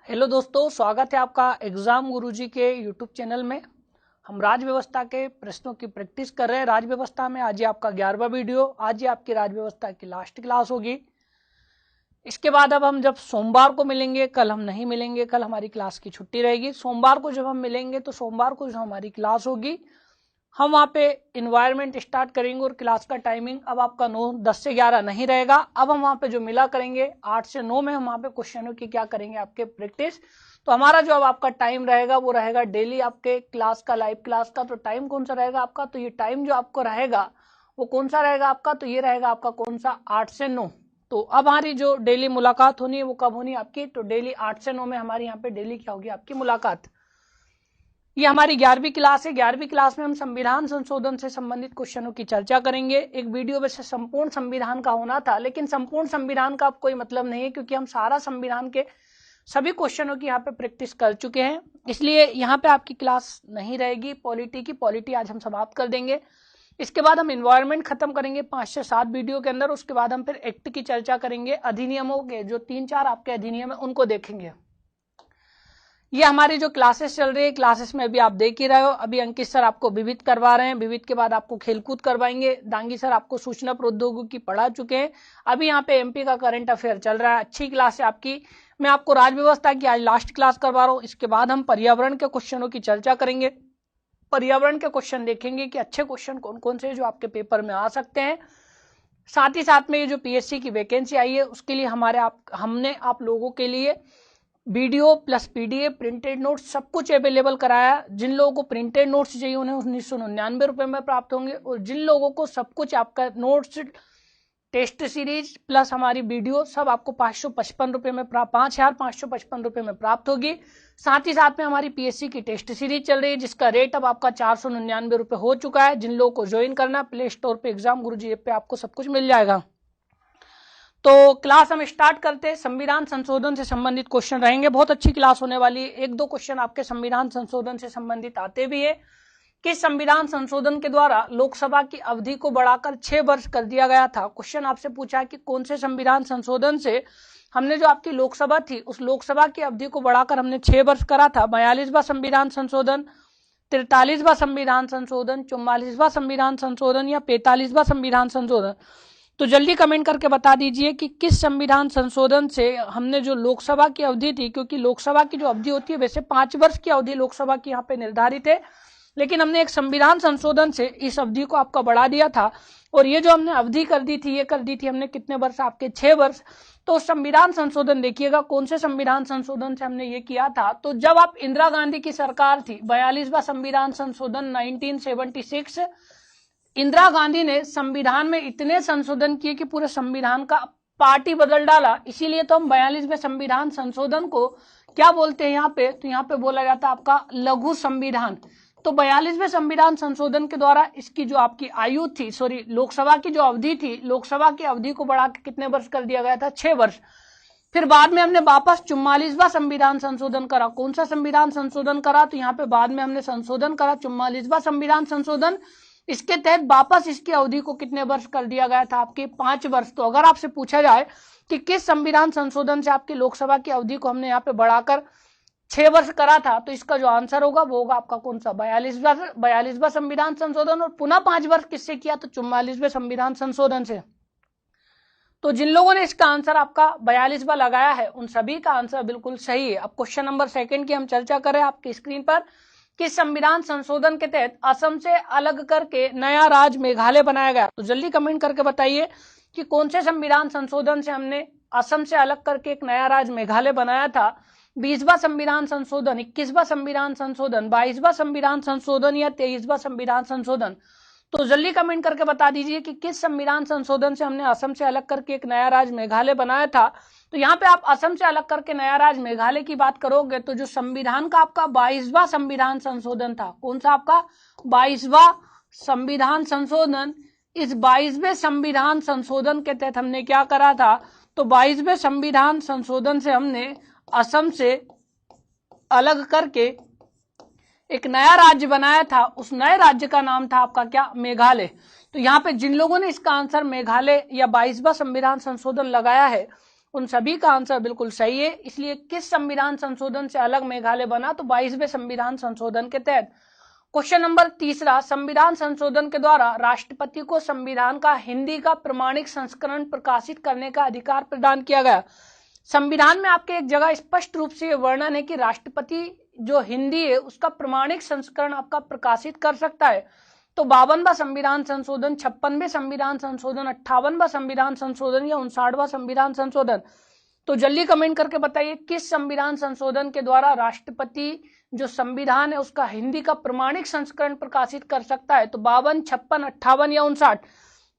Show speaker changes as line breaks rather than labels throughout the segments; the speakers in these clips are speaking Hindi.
हेलो दोस्तों, स्वागत है आपका एग्जाम गुरुजी के यूट्यूब चैनल में। हम राज व्यवस्था के प्रश्नों की प्रैक्टिस कर रहे हैं। राज व्यवस्था में आज ये आपका 11वां वीडियो, आज ये आपकी राज व्यवस्था की लास्ट क्लास होगी। इसके बाद अब हम जब सोमवार को मिलेंगे, कल हम नहीं मिलेंगे, कल हमारी क्लास की छुट्टी रहेगी। सोमवार को जब हम मिलेंगे तो सोमवार को जो हमारी क्लास होगी हम वहाँ पे इन्वायरमेंट स्टार्ट करेंगे और क्लास का टाइमिंग अब आपका 10 से 11 नहीं रहेगा। अब हम वहाँ पे जो मिला करेंगे 8 से 9 में हम वहाँ पे क्वेश्चनों की क्या करेंगे, आपके प्रैक्टिस। तो हमारा जो अब आपका टाइम रहेगा वो रहेगा डेली आपके क्लास का, लाइव क्लास का। तो टाइम कौन सा रहेगा आपका, तो ये टाइम जो आपको रहेगा वो कौन सा रहेगा आपका, तो ये रहेगा आपका कौन सा, 8 से 9। तो अब हमारी जो डेली मुलाकात होनी है वो कब होनी है आपकी, तो डेली 8 से 9 में हमारी यहाँ पे डेली क्या होगी आपकी मुलाकात। ये हमारी 11वीं क्लास है। 11वीं क्लास में हम संविधान संशोधन से संबंधित क्वेश्चनों की चर्चा करेंगे। एक वीडियो वैसे संपूर्ण संविधान का होना था, लेकिन संपूर्ण संविधान का अब कोई मतलब नहीं है, क्योंकि हम सारा संविधान के सभी क्वेश्चनों की यहाँ पे प्रैक्टिस कर चुके हैं। इसलिए यहाँ पे आपकी क्लास नहीं रहेगी। पॉलिटी आज हम समाप्त कर देंगे। इसके बाद हम इन्वायरमेंट खत्म करेंगे 5 से 7 वीडियो के अंदर। उसके बाद हम फिर एक्ट की चर्चा करेंगे, अधिनियमों के जो 3-4 आपके अधिनियम है उनको देखेंगे। ये हमारी जो क्लासेस चल रही है, क्लासेस में अभी आप देख ही रहे हो। अभी अंकित सर आपको विविध करवा रहे हैं, विविध के बाद आपको खेलकूद करवाएंगे। डांगी सर आपको सूचना प्रौद्योगिकी पढ़ा चुके हैं। अभी यहाँ पे एमपी का करंट अफेयर चल रहा है। अच्छी क्लास है आपकी। मैं आपको राज व्यवस्था की आज लास्ट क्लास करवा रहा हूँ। इसके बाद हम पर्यावरण के क्वेश्चनों की चर्चा करेंगे। पर्यावरण के क्वेश्चन देखेंगे कि अच्छे क्वेश्चन कौन कौन से जो आपके पेपर में आ सकते हैं। साथ ही साथ में ये जो पीएससी की वैकेंसी आई है उसके लिए हमने आप लोगों के लिए video plus PDF, printed notes सब कुछ अवेलेबल कराया। जिन लोगों को प्रिंटेड नोट्स चाहिए उन्हें 1999 रुपए में प्राप्त होंगे, और जिन लोगों को सब कुछ आपका नोट्स, टेस्ट सीरीज प्लस हमारी वीडियो सब आपको 555 रुपए में 5555 रुपए में प्राप्त होगी। साथ ही साथ में हमारी पीएससी की टेस्ट सीरीज चल रही है, जिसका रेट अब आपका 499 रुपए हो चुका है। जिन लोगों को ज्वाइन करना, प्ले स्टोर पे एग्जाम गुरुजी ऐप पे आपको सब कुछ मिल जाएगा। तो क्लास हम स्टार्ट करते हैं। संविधान संशोधन से संबंधित क्वेश्चन रहेंगे। बहुत अच्छी क्लास होने वाली है। 1-2 क्वेश्चन आपके संविधान संशोधन से संबंधित आते भी है। किस संविधान संशोधन के द्वारा लोकसभा की अवधि को बढ़ाकर 6 वर्ष कर दिया गया था। क्वेश्चन आपसे पूछा कि कौन से संविधान संशोधन से हमने जो आपकी लोकसभा थी उस लोकसभा की अवधि को बढ़ाकर हमने 6 वर्ष करा था। 42वां संविधान संशोधन, 43वां संविधान संशोधन, 44वां संविधान संशोधन या 45वां संविधान संशोधन। तो जल्दी कमेंट करके बता दीजिए कि किस संविधान संशोधन से हमने जो लोकसभा की अवधि थी, क्योंकि लोकसभा की जो अवधि होती है वैसे 5 वर्ष की अवधि लोकसभा की यहाँ पे निर्धारित है, लेकिन हमने एक संविधान संशोधन से इस अवधि को आपका बढ़ा दिया था। और ये जो हमने अवधि कर दी थी, ये कर दी थी हमने कितने वर्ष, आपके 6 वर्ष। तो संविधान संशोधन देखिएगा कौन से संविधान संशोधन से हमने ये किया था। तो जब आप इंदिरा गांधी की सरकार थी, 42वां संविधान संशोधन 1976, इंदिरा गांधी ने संविधान में इतने संशोधन किए कि पूरे संविधान का पार्टी बदल डाला। इसीलिए तो हम 42वें संविधान संशोधन को क्या बोलते हैं यहाँ पे, तो यहाँ पे बोला जाता है आपका लघु संविधान। तो 42वें संविधान संशोधन के द्वारा इसकी जो आपकी आयु थी, लोकसभा की जो अवधि थी, लोकसभा की अवधि को बढ़ा के कितने वर्ष कर दिया गया था, 6 वर्ष। फिर बाद में हमने वापस 44वां संविधान संशोधन करा। कौन सा संविधान संशोधन करा, तो यहाँ पे बाद में हमने संशोधन करा 44वां संविधान संशोधन। इसके तहत वापस इसकी अवधि को कितने वर्ष कर दिया गया था, आपके 5 वर्ष। तो अगर आपसे पूछा जाए कि किस संविधान संशोधन से आपकी लोकसभा की अवधि को हमने यहाँ पे बढ़ाकर 6 वर्ष करा था, तो इसका जो आंसर होगा वो होगा आपका कौन सा, 42वां संविधान संशोधन। और पुनः 5 वर्ष किससे किया, तो 44वें संविधान संशोधन से। तो जिन लोगों ने इसका आंसर आपका 42वां लगाया है उन सभी का आंसर बिल्कुल सही है। अब क्वेश्चन नंबर 2 की हम चर्चा करें आपकी स्क्रीन पर। किस संविधान संशोधन के तहत असम से अलग करके नया राज्य मेघालय बनाया गया। तो जल्दी कमेंट करके बताइए कि कौन से संविधान संशोधन से हमने असम से अलग करके एक नया राज्य मेघालय बनाया था। 20वां संविधान संशोधन, 21वां संविधान संशोधन, 22वां संविधान संशोधन या 23वां संविधान संशोधन। तो जल्दी कमेंट करके बता दीजिए कि किस संविधान संशोधन से हमने असम से अलग करके एक नया राज्य मेघालय बनाया था। तो यहाँ पे आप असम से अलग करके नया राज्य मेघालय की बात करोगे तो जो संविधान का आपका 22वां संविधान संशोधन था, कौन सा आपका 22वां संविधान संशोधन। इस 22वें संविधान संशोधन के तहत हमने क्या करा था, तो 22वें संविधान संशोधन से हमने असम से अलग करके एक नया राज्य बनाया था। उस नए राज्य का नाम था आपका क्या, मेघालय। तो यहाँ पे जिन लोगों ने इसका आंसर मेघालय या 22वां संविधान संशोधन लगाया है उन सभी का आंसर बिल्कुल सही है। इसलिए किस संविधान संशोधन से अलग मेघालय बना, तो 22वें संविधान संशोधन के तहत। क्वेश्चन नंबर तीसरा, संविधान संशोधन के द्वारा राष्ट्रपति को संविधान का हिंदी का प्रमाणिक संस्करण प्रकाशित करने का अधिकार प्रदान किया गया। संविधान में आपके एक जगह स्पष्ट रूप से वर्णन है कि राष्ट्रपति जो हिंदी है उसका प्रमाणिक संस्करण आपका प्रकाशित कर सकता है। तो 52वां संविधान संशोधन, 56वें संविधान संशोधन, 58वां संविधान संशोधन या 59वां संविधान संशोधन। तो जल्दी कमेंट करके बताइए किस संविधान संशोधन के द्वारा राष्ट्रपति जो संविधान है उसका हिंदी का प्रमाणिक संस्करण प्रकाशित कर सकता है। तो 52, 56, 58 या 59।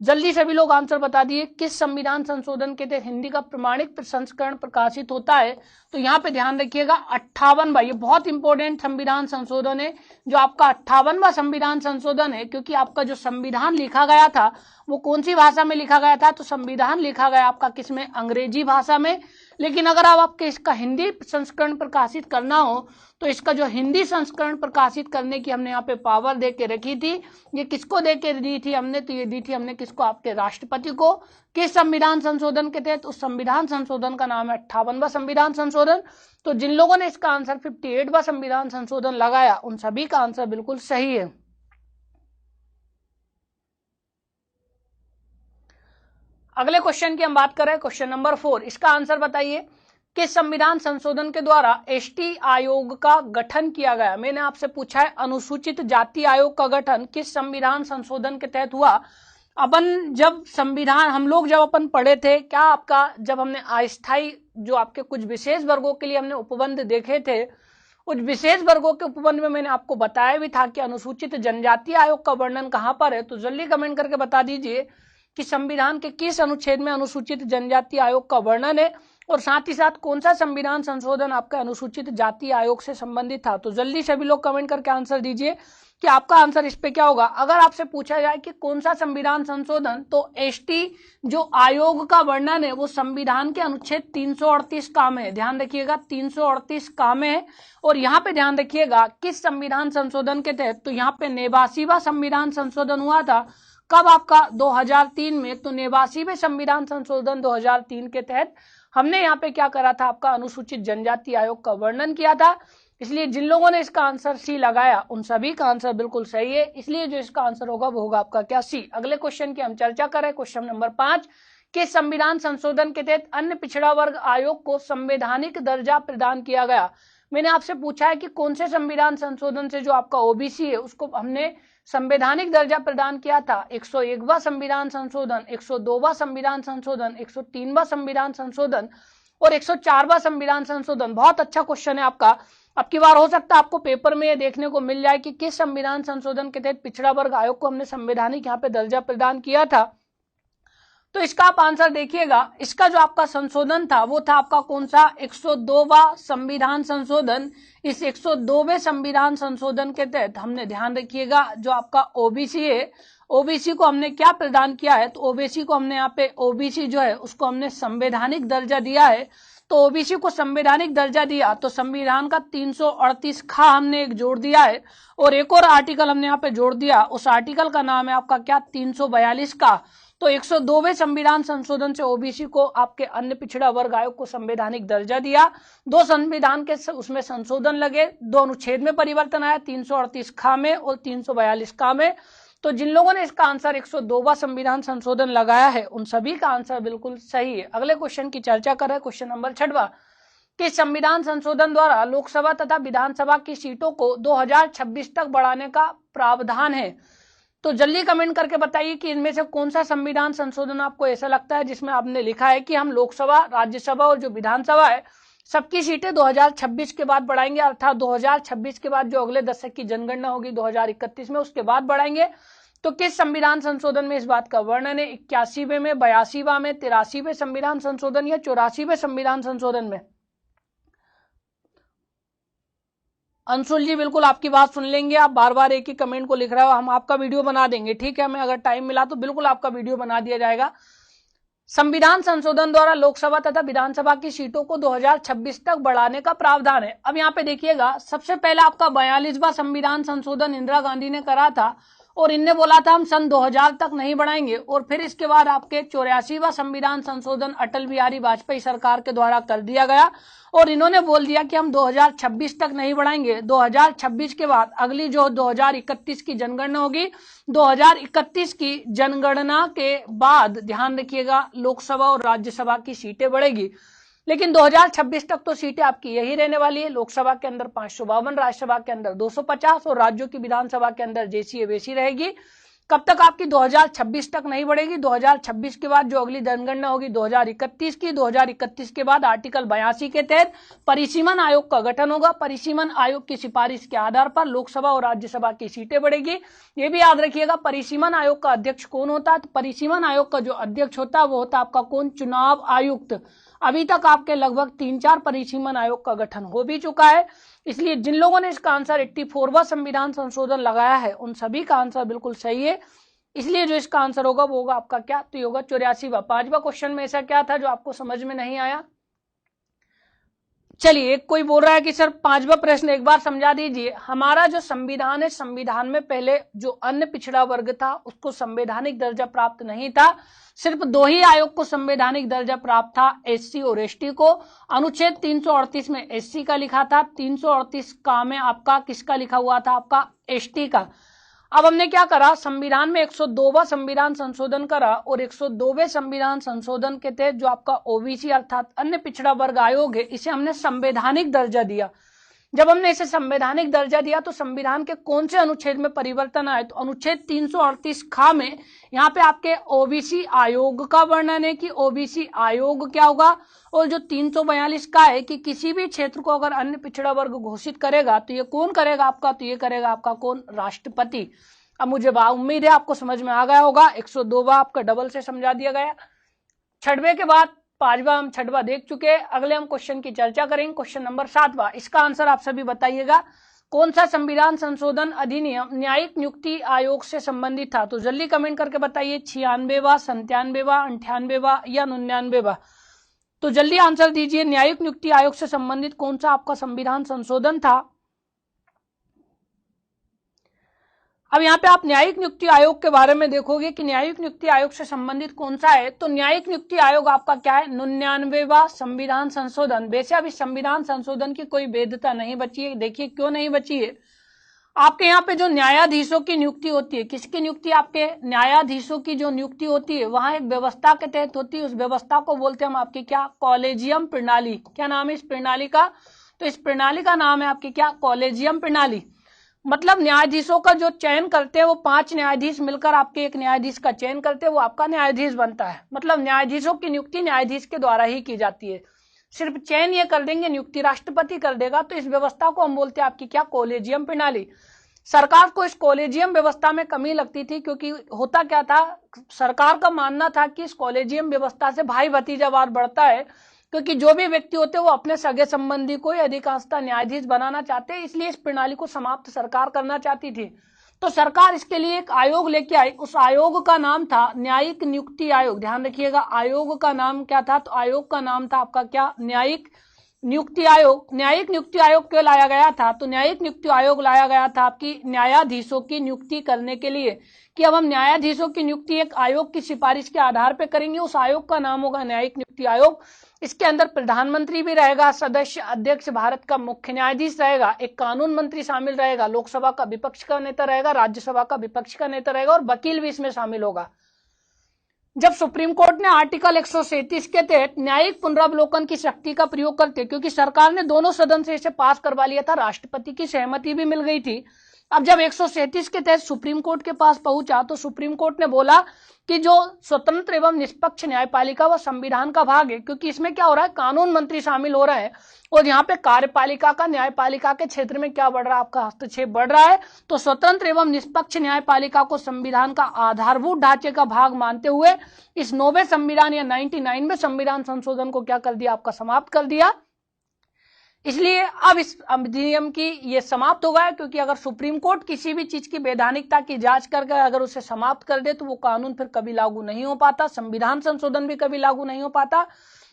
जल्दी सभी लोग आंसर बता दिए किस संविधान संशोधन के तहत हिंदी का प्रमाणिक संस्करण प्रकाशित होता है। तो यहाँ पे ध्यान रखिएगा 58वां, ये बहुत इंपॉर्टेंट संविधान संशोधन है जो आपका 58वां संविधान संशोधन है, क्योंकि आपका जो संविधान लिखा गया था वो कौन सी भाषा में लिखा गया था, तो संविधान लिखा गया आपका किसमें, अंग्रेजी भाषा में। लेकिन अगर आपके इसका हिंदी संस्करण प्रकाशित करना हो तो इसका जो हिंदी संस्करण प्रकाशित करने की हमने यहाँ पे पावर दे के रखी थी, ये किसको दे के दी थी हमने, तो ये दी थी हमने किसको, आपके राष्ट्रपति को। किस संविधान संशोधन के तहत, उस संविधान संशोधन का नाम है 58वां संविधान संशोधन। तो जिन लोगों ने इसका आंसर 58वां संविधान संशोधन लगाया उन सभी का आंसर बिल्कुल सही है। अगले क्वेश्चन की हम बात कर रहे हैं, क्वेश्चन नंबर 4। इसका आंसर बताइए किस संविधान संशोधन के द्वारा एसटी आयोग का गठन किया गया। मैंने आपसे पूछा है अनुसूचित जाति आयोग का गठन किस संविधान संशोधन के तहत हुआ। अपन जब संविधान हम लोग जब अपन पढ़े थे, क्या आपका जब हमने अस्थायी जो आपके कुछ विशेष वर्गों के लिए हमने उपबंध देखे थे, उस विशेष वर्गों के उपबंध में मैंने आपको बताया भी था कि अनुसूचित जनजाति आयोग का वर्णन कहां पर है। तो जल्दी कमेंट करके बता दीजिए कि संविधान के किस अनुच्छेद में अनुसूचित जनजाति आयोग का वर्णन है, और साथ ही साथ कौन सा संविधान संशोधन आपका अनुसूचित जाति आयोग से संबंधित था। तो जल्दी सभी लोग कमेंट करके आंसर दीजिए कि आपका आंसर इस पे क्या होगा। अगर आपसे पूछा जाए कि कौन सा संविधान संशोधन, तो एसटी जो आयोग का वर्णन है वो संविधान के अनुच्छेद 338 का में है। ध्यान रखिएगा 338 का में है। और यहाँ पे ध्यान रखिएगा किस संविधान संशोधन के तहत, तो यहाँ पे 89वां संविधान संशोधन हुआ था। कब आपका, 2003 में। तो 89वें संविधान संशोधन 2003 के तहत हमने यहाँ पे क्या करा था, आपका अनुसूचित जनजाति आयोग का वर्णन किया था। इसलिए जिन लोगों ने इसका आंसर सी लगाया उन सभी का आंसर बिल्कुल सही है। इसलिए जो इसका आंसर होगा वो होगा आपका क्या, सी। अगले क्वेश्चन की हम चर्चा करें, क्वेश्चन नंबर 5 के संविधान संशोधन के तहत अन्य पिछड़ा वर्ग आयोग को संवैधानिक दर्जा प्रदान किया गया। मैंने आपसे पूछा है कि कौन से संविधान संशोधन से जो आपका ओबीसी है उसको हमने संवैधानिक दर्जा प्रदान किया था। 101वां संविधान संशोधन, 102वां संविधान संशोधन, 103वां संविधान संशोधन और 104वां संविधान संशोधन। बहुत अच्छा क्वेश्चन है आपका। अब की बार हो सकता है आपको पेपर में ये देखने को मिल जाए कि किस संविधान संशोधन के तहत पिछड़ा वर्ग आयोग को हमने संवैधानिक यहाँ पे दर्जा प्रदान किया था। तो इसका आप आंसर देखिएगा, इसका जो आपका संशोधन था वो था आपका कौन सा, 102वां संविधान संशोधन। इस 102वें संविधान संशोधन के तहत हमने, ध्यान रखिएगा, जो आपका ओबीसी है, ओबीसी को हमने क्या प्रदान किया है, तो ओबीसी को हमने यहाँ पे, ओबीसी जो है उसको हमने संवैधानिक दर्जा दिया है। तो ओबीसी को संवैधानिक दर्जा दिया तो संविधान का 338 खा हमने एक जोड़ दिया है और एक और आर्टिकल हमने यहाँ पे जोड़ दिया। उस आर्टिकल का नाम है आपका क्या, 342 का। तो 102वें संविधान संशोधन से ओबीसी को आपके अन्य पिछड़ा वर्ग आयोग को संवैधानिक दर्जा दिया। दो संविधान के उसमें संशोधन लगे, दो अनुच्छेद में परिवर्तन आया, 338 खा में और 342 का में। तो जिन लोगों ने इसका आंसर 102वां संविधान संशोधन लगाया है उन सभी का आंसर बिल्कुल सही है। अगले क्वेश्चन की चर्चा करें, क्वेश्चन नंबर 6 कि संविधान संशोधन द्वारा लोकसभा तथा विधानसभा की सीटों को 2026 तक बढ़ाने का प्रावधान है। तो जल्दी कमेंट करके बताइए कि इनमें से कौन सा संविधान संशोधन आपको ऐसा लगता है जिसमें आपने लिखा है कि हम लोकसभा, राज्यसभा और जो विधानसभा है सबकी सीटें 2026 के बाद बढ़ाएंगे, अर्थात 2026 के बाद जो अगले दशक की जनगणना होगी 2031 में उसके बाद बढ़ाएंगे। तो किस संविधान संशोधन में इस बात का वर्णन है, 81वें में, 82वां में, 83वें संविधान संशोधन या 84वें संविधान संशोधन में। अंशुल जी बिल्कुल आपकी बात सुन लेंगे, आप बार बार एक ही कमेंट को लिख रहे हो, हम आपका वीडियो बना देंगे, ठीक है, हमें अगर टाइम मिला तो बिल्कुल आपका वीडियो बना दिया जाएगा। संविधान संशोधन द्वारा लोकसभा तथा विधानसभा की सीटों को 2026 तक बढ़ाने का प्रावधान है। अब यहाँ पे देखिएगा, सबसे पहला आपका 42वां संविधान संशोधन इंदिरा गांधी ने करा था और इनने बोला था हम सन 2000 तक नहीं बढ़ाएंगे। और फिर इसके बाद आपके 84वां संविधान संशोधन अटल बिहारी वाजपेयी सरकार के द्वारा कर दिया गया और इन्होंने बोल दिया कि हम 2026 तक नहीं बढ़ाएंगे। 2026 के बाद अगली जो 2031 की जनगणना होगी, 2031 की जनगणना के बाद ध्यान रखिएगा लोकसभा और राज्यसभा की सीटें बढ़ेगी। लेकिन 2026 तक तो सीटें आपकी यही रहने वाली है, लोकसभा के अंदर 552, राज्यसभा के अंदर 250 और राज्यों की विधानसभा के अंदर जैसी है वैसी रहेगी। कब तक आपकी 2026 तक नहीं बढ़ेगी? 2026 के बाद जो अगली जनगणना होगी 2031 की, 2031 के बाद आर्टिकल 82 के तहत परिसीमन आयोग का गठन होगा। परिसीमन आयोग की सिफारिश के आधार पर लोकसभा और राज्यसभा की सीटें बढ़ेगी। ये भी याद रखिएगा परिसीमन आयोग का अध्यक्ष कौन होता है? तो परिसीमन आयोग का जो अध्यक्ष होता है वो होता है आपका कौन? चुनाव आयुक्त। अभी तक आपके लगभग 3-4 परिसीमन आयोग का गठन हो भी चुका है। इसलिए जिन लोगों ने इसका आंसर 84वां संविधान संशोधन लगाया है उन सभी का आंसर बिल्कुल सही है। इसलिए जो इसका आंसर होगा वो होगा आपका क्या? तो ये होगा 84वां। 5वां क्वेश्चन में ऐसा क्या था जो आपको समझ में नहीं आया? चलिए, एक कोई बोल रहा है कि सर 5वां प्रश्न एक बार समझा दीजिए। हमारा जो संविधान है, संविधान में पहले जो अन्य पिछड़ा वर्ग था उसको संवैधानिक दर्जा प्राप्त नहीं था। सिर्फ 2 ही आयोग को संवैधानिक दर्जा प्राप्त था, एससी और एसटी को। अनुच्छेद 338 में एससी का लिखा था, 338 का में आपका किसका लिखा हुआ था? आपका एसटी का। अब हमने क्या करा, संविधान में 102वां संविधान संशोधन करा और 102वें संविधान संशोधन के तहत जो आपका ओबीसी अर्थात अन्य पिछड़ा वर्ग आयोग है, इसे हमने संवैधानिक दर्जा दिया। जब हमने इसे संवैधानिक दर्जा दिया तो संविधान के कौन से अनुच्छेद में परिवर्तन आए? तो अनुच्छेद 338 खा में यहाँ पे आपके ओबीसी आयोग का वर्णन है कि ओबीसी आयोग क्या होगा, और जो 342 का है कि किसी भी क्षेत्र को अगर अन्य पिछड़ा वर्ग घोषित करेगा तो ये कौन करेगा आपका? तो ये करेगा आपका कौन? राष्ट्रपति। अब मुझे उम्मीद है आपको समझ में आ गया होगा। 102वां आपका डबल से समझा दिया गया। 6वें के बाद 5वां हम 6वां देख चुके हैं। अगले हम क्वेश्चन की चर्चा करेंगे, क्वेश्चन नंबर 7वां। इसका आंसर आप सभी बताइएगा। कौन सा संविधान संशोधन अधिनियम न्यायिक नियुक्ति आयोग से संबंधित था? तो जल्दी कमेंट करके बताइए। 96वां, 97वां, 98वां या 99वां? तो जल्दी आंसर दीजिए। न्यायिक नियुक्ति आयोग से संबंधित कौन सा आपका संविधान संशोधन था? अब यहाँ पे आप न्यायिक नियुक्ति आयोग के बारे में देखोगे कि न्यायिक नियुक्ति आयोग से संबंधित कौन सा है। तो न्यायिक नियुक्ति आयोग आपका क्या है? 99वां संविधान संशोधन। वैसे अभी संविधान संशोधन की कोई वैधता नहीं बची है। देखिए क्यों नहीं बची है। आपके यहाँ पे जो न्यायाधीशों की नियुक्ति होती है, किसकी नियुक्ति? आपके न्यायाधीशों की जो नियुक्ति होती है वहां एक व्यवस्था के तहत होती है। उस व्यवस्था को बोलते हैं हम आपकी क्या? कॉलेजियम प्रणाली। क्या नाम है इस प्रणाली का? तो इस प्रणाली का नाम है आपकी क्या? कॉलेजियम प्रणाली। मतलब न्यायाधीशों का जो चयन करते हैं वो 5 न्यायाधीश मिलकर आपके एक न्यायाधीश का चयन करते हैं, वो आपका न्यायाधीश बनता है। मतलब न्यायाधीशों की नियुक्ति न्यायाधीश के द्वारा ही की जाती है। सिर्फ चयन ये कर देंगे, नियुक्ति राष्ट्रपति कर देगा। तो इस व्यवस्था को हम बोलते हैं आपकी क्या? कॉलेजियम प्रणाली। सरकार को इस कॉलेजियम व्यवस्था में कमी लगती थी क्योंकि होता क्या था, सरकार का मानना था कि इस कॉलेजियम व्यवस्था से भाई भतीजावाद बढ़ता है, क्योंकि जो भी व्यक्ति होते हैं वो अपने सगे संबंधी को अधिकांशतः न्यायाधीश बनाना चाहते हैं। इसलिए इस प्रणाली को समाप्त सरकार करना चाहती थी। तो सरकार इसके लिए एक आयोग लेके आई। उस आयोग का नाम था न्यायिक नियुक्ति आयोग। ध्यान रखिएगा, आयोग का नाम क्या था? तो आयोग का नाम था आपका क्या? न्यायिक नियुक्ति आयोग। न्यायिक नियुक्ति आयोग क्यों लाया गया था? तो न्यायिक नियुक्ति आयोग लाया गया था आपकी न्यायाधीशों की नियुक्ति करने के लिए, कि अब हम न्यायाधीशों की नियुक्ति एक आयोग की सिफारिश के आधार पर करेंगे। उस आयोग का नाम होगा न्यायिक नियुक्ति आयोग। इसके अंदर प्रधानमंत्री भी रहेगा, सदस्य अध्यक्ष भारत का मुख्य न्यायाधीश रहेगा, एक कानून मंत्री शामिल रहेगा, लोकसभा का विपक्ष का नेता रहेगा, राज्यसभा का विपक्ष का नेता रहेगा और वकील भी इसमें शामिल होगा। जब सुप्रीम कोर्ट ने आर्टिकल 137 के तहत न्यायिक पुनरावलोकन की शक्ति का प्रयोग करते, क्योंकि सरकार ने दोनों सदन से इसे पास करवा लिया था, राष्ट्रपति की सहमति भी मिल गई थी। अब जब 137 के तहत सुप्रीम कोर्ट के पास पहुंचा तो सुप्रीम कोर्ट ने बोला कि जो स्वतंत्र एवं निष्पक्ष न्यायपालिका वह संविधान का भाग है, क्योंकि इसमें क्या हो रहा है? कानून मंत्री शामिल हो रहे हैं और यहाँ पे कार्यपालिका का न्यायपालिका के क्षेत्र में क्या बढ़ रहा है? आपका हस्तक्षेप बढ़ रहा है। तो स्वतंत्र एवं निष्पक्ष न्यायपालिका को संविधान का आधारभूत ढांचे का भाग मानते हुए इस 9वें संविधान या 99वें संविधान संशोधन को क्या कर दिया? आपका समाप्त कर दिया। इसलिए अब इस अधिनियम की ये समाप्त हो गया, क्योंकि अगर सुप्रीम कोर्ट किसी भी चीज की वैधानिकता की जांच करके अगर उसे समाप्त कर दे तो वो कानून फिर कभी लागू नहीं हो पाता, संविधान संशोधन भी कभी लागू नहीं हो पाता।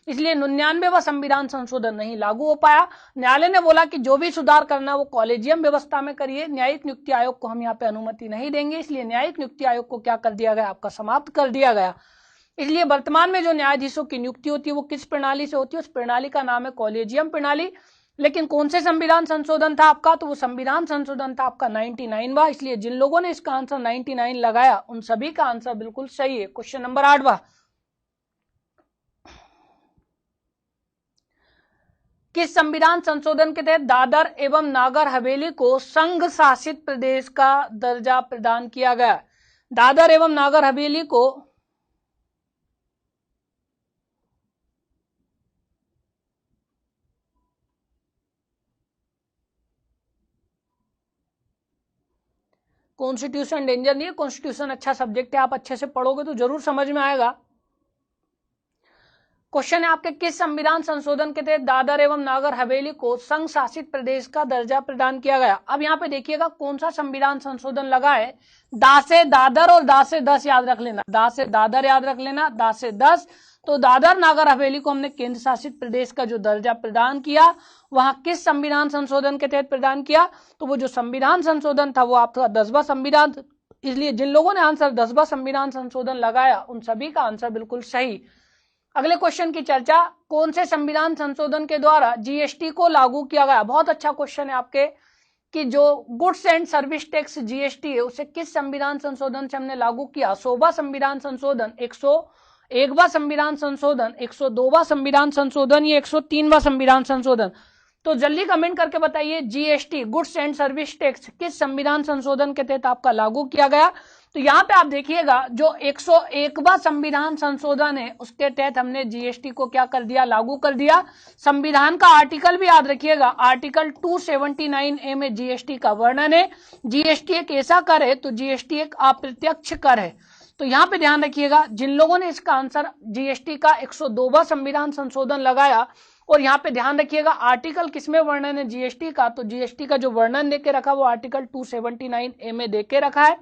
इसलिए 99वां संविधान संशोधन नहीं लागू हो पाया। न्यायालय ने बोला कि जो भी सुधार करना वो कॉलेजियम व्यवस्था में करिए, न्यायिक नियुक्ति आयोग को हम यहाँ पे अनुमति नहीं देंगे। इसलिए न्यायिक नियुक्ति आयोग को क्या कर दिया गया, आपका समाप्त कर दिया गया। इसलिए वर्तमान में जो न्यायाधीशों की नियुक्ति होती है वो किस प्रणाली से होती है, उस प्रणाली का नाम है कॉलेजियम प्रणाली। लेकिन कौन से संविधान संशोधन था आपका, तो वो संविधान संशोधन था आपका 99वां। इसलिए जिन लोगों ने इसका आंसर 99 लगाया उन सभी का आंसर बिल्कुल सही है। क्वेश्चन नंबर 8वां, किस संविधान संशोधन के तहत दादर एवं नागर हवेली को संघ शासित प्रदेश का दर्जा प्रदान किया गया। दादर एवं नागर हवेली को कॉन्स्टिट्यूशन डेंजर नहीं है, कॉन्स्टिट्यूशन अच्छा सब्जेक्ट है, आप अच्छे से पढ़ोगे तो जरूर समझ में आएगा। क्वेश्चन है आपके, किस संविधान संशोधन के तहत दादर एवं नागर हवेली को संघ शासित प्रदेश का दर्जा प्रदान किया गया। अब यहाँ पे देखिएगा कौन सा संविधान संशोधन लगा है। दा से दादर और दा से 10 याद रख लेना, दा से दादर याद रख लेना, दा से 10। तो दादर नागर हवेली को हमने केंद्र शासित प्रदेश का जो दर्जा प्रदान किया वहां किस संविधान संशोधन के तहत प्रदान किया, तो वो जो संविधान संशोधन था वो आपका 10वां संविधान। इसलिए जिन लोगों ने आंसर 10वां संविधान संशोधन लगाया उन सभी का आंसर बिल्कुल सही। अगले क्वेश्चन की चर्चा, कौन से संविधान संशोधन के द्वारा जीएसटी को लागू किया गया। बहुत अच्छा क्वेश्चन है आपके कि जो goods and service tax GST है उसे किस संविधान संशोधन से हमने लागू किया। 100वां संविधान संशोधन, 101वां संविधान संशोधन, 102वां संविधान संशोधन, ये 103वां संविधान संशोधन। तो जल्दी कमेंट करके बताइए GST goods and service tax किस संविधान संशोधन के तहत आपका लागू किया गया। तो यहाँ पे आप देखिएगा जो 101वां संविधान संशोधन है उसके तहत हमने जीएसटी को क्या कर दिया, लागू कर दिया। संविधान का आर्टिकल भी याद रखिएगा, आर्टिकल 279A में जीएसटी का वर्णन है। जीएसटी एक ऐसा कर है तो जीएसटी एक अप्रत्यक्ष कर है। तो यहाँ पे ध्यान रखिएगा जिन लोगों ने इसका आंसर जीएसटी का 102वां संविधान संशोधन लगाया, और यहाँ पे ध्यान रखिएगा आर्टिकल किसमें वर्णन है जीएसटी का, तो जीएसटी का जो वर्णन देके रखा वो आर्टिकल 279A में देके रखा है।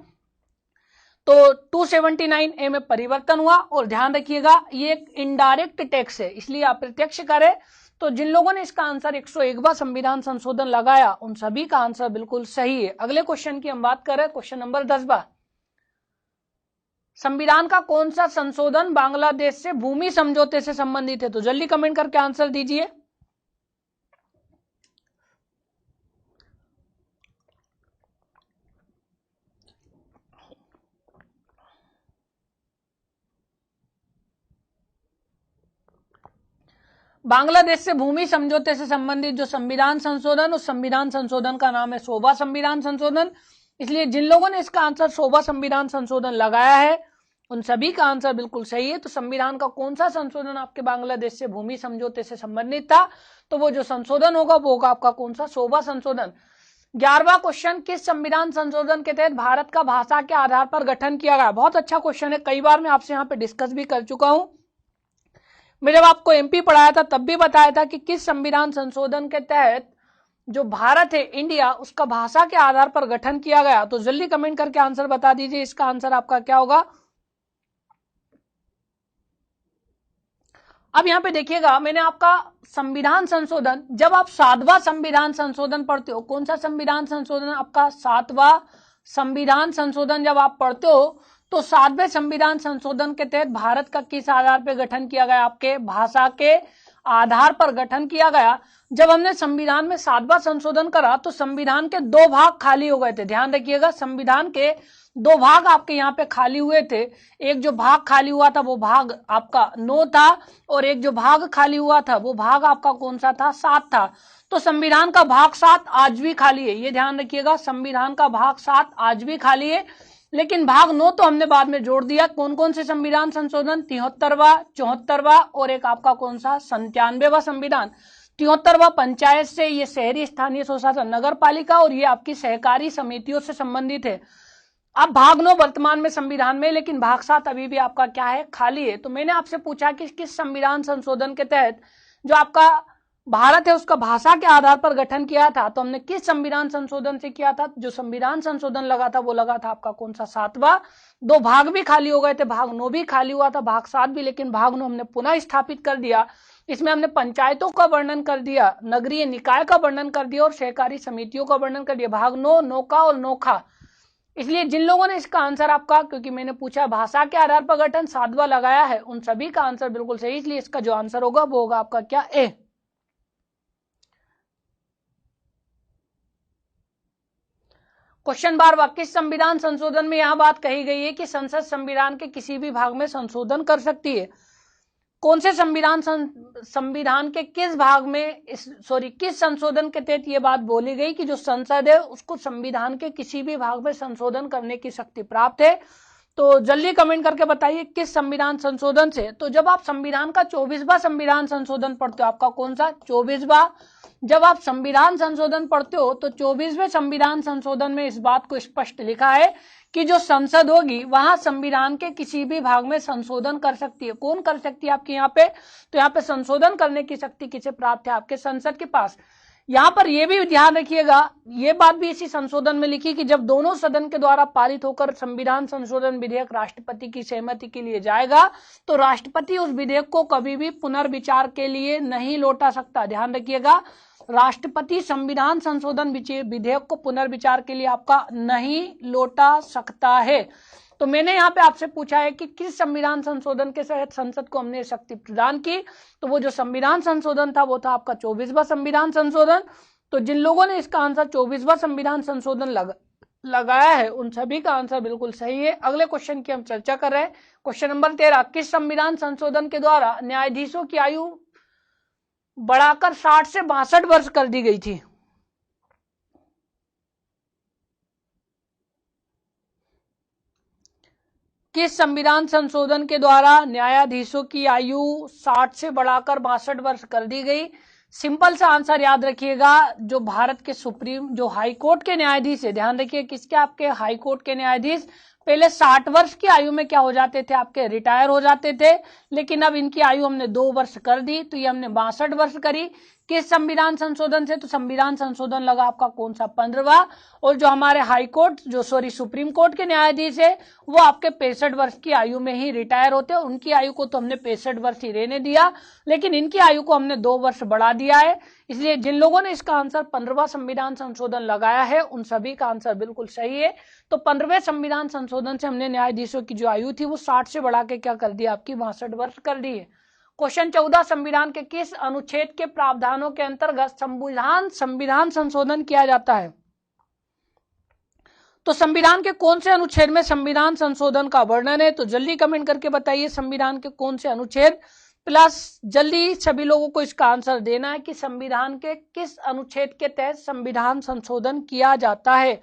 तो 279A में परिवर्तन हुआ, और ध्यान रखिएगा ये एक इनडायरेक्ट टैक्स है इसलिए अप्रत्यक्ष कर है। तो जिन लोगों ने इसका आंसर 101वां संविधान संशोधन लगाया उन सभी का आंसर बिल्कुल सही है। अगले क्वेश्चन की हम बात करें, क्वेश्चन नंबर 10वां, संविधान का कौन सा संशोधन बांग्लादेश से भूमि समझौते से संबंधित है। तो जल्दी कमेंट करके आंसर दीजिए। बांग्लादेश से भूमि समझौते से संबंधित जो संविधान संशोधन, उस संविधान संशोधन का नाम है 100वां संविधान संशोधन। इसलिए जिन लोगों ने इसका आंसर 100वां संविधान संशोधन लगाया है उन सभी का आंसर बिल्कुल सही है। तो संविधान का कौन सा संशोधन आपके बांग्लादेश से भूमि समझौते से संबंधित था, तो वो जो संशोधन होगा वो होगा आपका कौन सा, 100वां संशोधन। 11वां क्वेश्चन, किस संविधान संशोधन के तहत भारत का भाषा के आधार पर गठन किया गया। बहुत अच्छा क्वेश्चन है, कई बार मैं आपसे यहाँ पे डिस्कस भी कर चुका हूं। मैं जब आपको एमपी पढ़ाया था तब भी बताया था कि किस संविधान संशोधन के तहत जो भारत है इंडिया उसका भाषा के आधार पर गठन किया गया। तो जल्दी कमेंट करके आंसर बता दीजिए, इसका आंसर आपका क्या होगा। अब यहां पे देखिएगा मैंने आपका संविधान संशोधन, जब आप 7वां संविधान संशोधन पढ़ते हो, कौन सा संविधान संशोधन आपका 7वां संविधान संशोधन जब आप पढ़ते हो तो 7वें संविधान संशोधन के तहत भारत का किस आधार पर गठन किया गया, आपके भाषा के आधार पर गठन किया गया। जब हमने संविधान में 7वां संशोधन करा तो संविधान के 2 भाग खाली हो गए थे। ध्यान रखिएगा संविधान के 2 भाग आपके यहाँ पे खाली हुए थे। एक जो भाग खाली हुआ था वो भाग आपका 9 था, और एक जो भाग खाली हुआ था वो भाग आपका कौन सा था, 7 था। तो संविधान का भाग 7 आज भी खाली है, ये ध्यान रखिएगा, संविधान का भाग 7 आज भी खाली है। लेकिन भाग 9 तो हमने बाद में जोड़ दिया। कौन कौन से संविधान संशोधन, 73वां, 74वां और एक आपका कौन सा, 97वां संविधान। 73वां पंचायत से, ये शहरी स्थानीय स्वशासन नगर पालिका, और ये आपकी सहकारी समितियों से संबंधित है। अब भाग 9 वर्तमान में संविधान में, लेकिन भाग 7 अभी भी आपका क्या है, खाली है। तो मैंने आपसे पूछा कि किस संविधान संशोधन के तहत जो आपका भारत है उसका भाषा के आधार पर गठन किया था, तो हमने किस संविधान संशोधन से किया था? जो संविधान संशोधन लगा था वो लगा था आपका कौन सा? 7वां। 2 भाग भी खाली हो गए थे, भाग 9 भी खाली हुआ था, भाग 7 भी, लेकिन भाग 9 हमने पुनः स्थापित कर दिया। इसमें हमने पंचायतों का वर्णन कर दिया, नगरीय निकाय का वर्णन कर दिया और सहकारी समितियों का वर्णन कर दिया। भाग 9 नौका और नोखा। इसलिए जिन लोगों ने इसका आंसर आपका, क्योंकि मैंने पूछा भाषा के आधार पर गठन 7वां लगाया है, उन सभी का आंसर बिल्कुल सही, इसलिए इसका जो आंसर होगा वो होगा आपका क्या? ए। क्वेश्चन 12, किस संविधान संशोधन में यह बात कही गई है कि संसद संविधान के किसी भी भाग में संशोधन कर सकती है? कौन से संविधान के किस भाग में, किस संशोधन के तहत यह बात बोली गई कि जो संसद है उसको संविधान के किसी भी भाग में संशोधन करने की शक्ति प्राप्त है? तो जल्दी कमेंट करके बताइए किस संविधान संशोधन से। तो जब आप संविधान का 24वां संविधान संशोधन पढ़ते हो, आपका कौन सा? 24वां। जब आप संविधान संशोधन पढ़ते हो तो 24वें संविधान संशोधन में इस बात को स्पष्ट लिखा है कि जो संसद होगी वहां संविधान के किसी भी भाग में संशोधन कर सकती है। कौन कर सकती है आपके यहाँ पे? तो यहाँ पे संशोधन करने की शक्ति किसे प्राप्त है? आपके संसद के पास। यहां पर यह भी ध्यान रखिएगा, यह बात भी इसी संशोधन में लिखी कि जब दोनों सदन के द्वारा पारित होकर संविधान संशोधन विधेयक राष्ट्रपति की सहमति के लिए जाएगा तो राष्ट्रपति उस विधेयक को कभी भी पुनर्विचार के लिए नहीं लौटा सकता। ध्यान रखिएगा, राष्ट्रपति संविधान संशोधन विधेयक को पुनर्विचार के लिए आपका नहीं लौटा सकता है। तो मैंने यहाँ पे आपसे पूछा है कि किस संविधान संशोधन के तहत संसद को हमने शक्ति प्रदान की, तो वो जो संविधान संशोधन था वो था आपका 24वां संविधान संशोधन। तो जिन लोगों ने इसका आंसर 24वां संविधान संशोधन लगाया है उन सभी का आंसर बिल्कुल सही है। अगले क्वेश्चन की हम चर्चा कर रहे हैं। क्वेश्चन नंबर 13, किस संविधान संशोधन के द्वारा न्यायाधीशों की आयु बढ़ाकर 60 से 62 वर्ष कर दी गई थी? किस संविधान संशोधन के द्वारा न्यायाधीशों की आयु 60 से बढ़ाकर 62 वर्ष कर दी गई? सिंपल सा आंसर याद रखिएगा, जो भारत के जो हाई कोर्ट के न्यायाधीश है, ध्यान रखिए किसके? आपके हाई कोर्ट के न्यायाधीश पहले 60 वर्ष की आयु में क्या हो जाते थे? आपके रिटायर हो जाते थे, लेकिन अब इनकी आयु हमने 2 वर्ष कर दी, तो ये हमने 62 वर्ष करी। किस संविधान संशोधन से? तो संविधान संशोधन लगा आपका कौन सा? 15वां। और जो हमारे हाई कोर्ट सुप्रीम कोर्ट के न्यायाधीश है वो आपके 65 वर्ष की आयु में ही रिटायर होते हैं। उनकी आयु को तो हमने 65 वर्ष ही रहने दिया, लेकिन इनकी आयु को हमने 2 वर्ष बढ़ा दिया है। इसलिए जिन लोगों ने इसका आंसर 15वां संविधान संशोधन लगाया है उन सभी का आंसर बिल्कुल सही है। तो 15वें संविधान संशोधन से हमने न्यायाधीशों की जो आयु थी वो 60 से बढ़ा के क्या कर दिया? आपकी 62 वर्ष कर दी है। क्वेश्चन 14, संविधान के किस अनुच्छेद के प्रावधानों के अंतर्गत संविधान संशोधन किया जाता है? तो संविधान के कौन से अनुच्छेद में संविधान संशोधन का वर्णन है? तो जल्दी कमेंट करके बताइए संविधान के कौन से अनुच्छेद, प्लस जल्दी सभी लोगों को इसका आंसर देना है कि संविधान के किस अनुच्छेद के तहत संविधान संशोधन किया जाता है।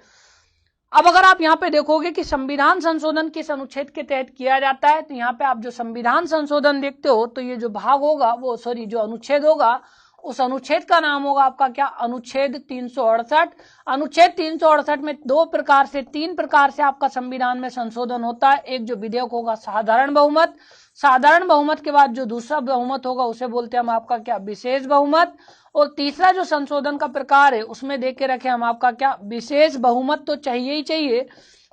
अब अगर आप यहाँ पे देखोगे कि संविधान संशोधन किस अनुच्छेद के तहत किया जाता है, तो यहाँ पे आप जो संविधान संशोधन देखते हो तो ये जो भाग होगा वो जो अनुच्छेद होगा उस अनुच्छेद का नाम होगा आपका क्या? अनुच्छेद 368। अनुच्छेद 368 में 3 प्रकार से आपका संविधान में संशोधन होता है। एक जो विधेयक होगा साधारण बहुमत, साधारण बहुमत के बाद जो दूसरा बहुमत होगा उसे बोलते हैं हम आपका क्या? विशेष बहुमत। और तीसरा जो संशोधन का प्रकार है उसमें देख के रखे हम आपका क्या? विशेष बहुमत तो चाहिए ही चाहिए,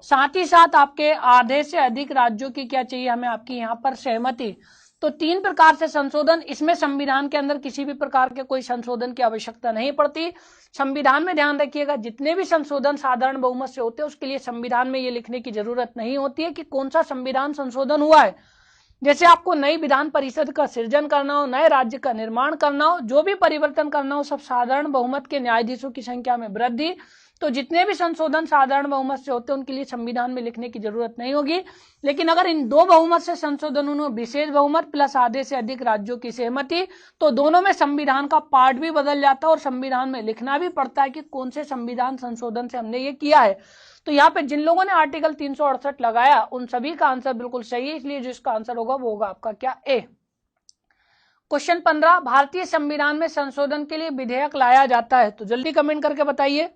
साथ ही साथ आपके आधे से अधिक राज्यों की क्या चाहिए हमें? आपकी यहाँ पर सहमति। तो 3 प्रकार से संशोधन, इसमें संविधान के अंदर किसी भी प्रकार के कोई संशोधन की आवश्यकता नहीं पड़ती। संविधान में ध्यान रखिएगा जितने भी संशोधन साधारण बहुमत से होते हैं उसके लिए संविधान में ये लिखने की जरूरत नहीं होती है कि कौन सा संविधान संशोधन हुआ है। जैसे आपको नई विधान परिषद का सृजन करना हो, नए राज्य का निर्माण करना हो, जो भी परिवर्तन करना हो, सब साधारण बहुमत के न्यायाधीशों की संख्या में वृद्धि। तो जितने भी संशोधन साधारण बहुमत से होते हैं उनके लिए संविधान में लिखने की जरूरत नहीं होगी। लेकिन अगर इन 2 बहुमत से संशोधन हो, विशेष बहुमत प्लस आधे से अधिक राज्यों की सहमति, तो दोनों में संविधान का पार्ट भी बदल जाता है और संविधान में लिखना भी पड़ता है कि कौन से संविधान संशोधन से हमने ये किया है। तो यहाँ पे जिन लोगों ने आर्टिकल 368 लगाया उन सभी का आंसर बिल्कुल सही है, इसलिए जो इसका आंसर होगा वो होगा आपका क्या? ए। क्वेश्चन 15, भारतीय संविधान में संशोधन के लिए विधेयक लाया जाता है? तो जल्दी कमेंट करके बताइए।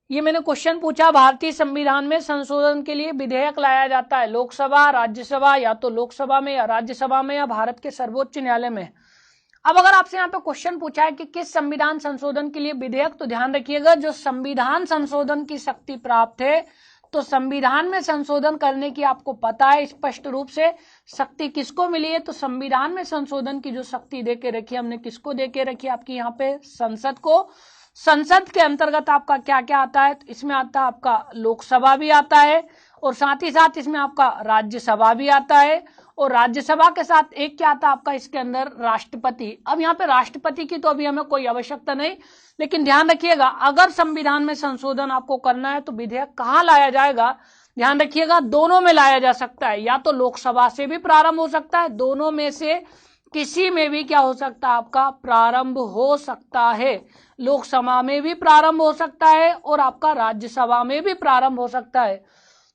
ये मैंने क्वेश्चन पूछा, भारतीय संविधान में संशोधन के लिए विधेयक लाया जाता है लोकसभा, राज्यसभा, या तो लोकसभा में या राज्यसभा में या भारत के सर्वोच्च न्यायालय में। अब अगर आपसे यहाँ पे क्वेश्चन पूछा है कि किस संविधान संशोधन के लिए विधेयक, तो ध्यान रखिएगा जो संविधान संशोधन की शक्ति प्राप्त है, तो संविधान में संशोधन करने की आपको पता है स्पष्ट रूप से शक्ति किसको मिली है। तो संविधान में संशोधन की जो शक्ति देके रखी है हमने, किसको देके रखी है, आपकी यहाँ पे संसद को। संसद के अंतर्गत आपका क्या क्या आता है, तो इसमें आता है आपका लोकसभा भी आता है, और साथ ही साथ इसमें आपका राज्यसभा भी आता है, और राज्यसभा के साथ एक क्या आता है आपका इसके अंदर, राष्ट्रपति। अब यहाँ पे राष्ट्रपति की तो अभी हमें कोई आवश्यकता नहीं, लेकिन ध्यान रखिएगा अगर संविधान में संशोधन आपको करना है तो विधेयक कहाँ लाया जाएगा, ध्यान रखिएगा दोनों में लाया जा सकता है, या तो लोकसभा से भी प्रारंभ हो सकता है, दोनों में से किसी में भी क्या हो सकता है आपका प्रारंभ हो सकता है। लोकसभा में भी प्रारंभ हो सकता है और आपका राज्यसभा में भी प्रारंभ हो सकता है।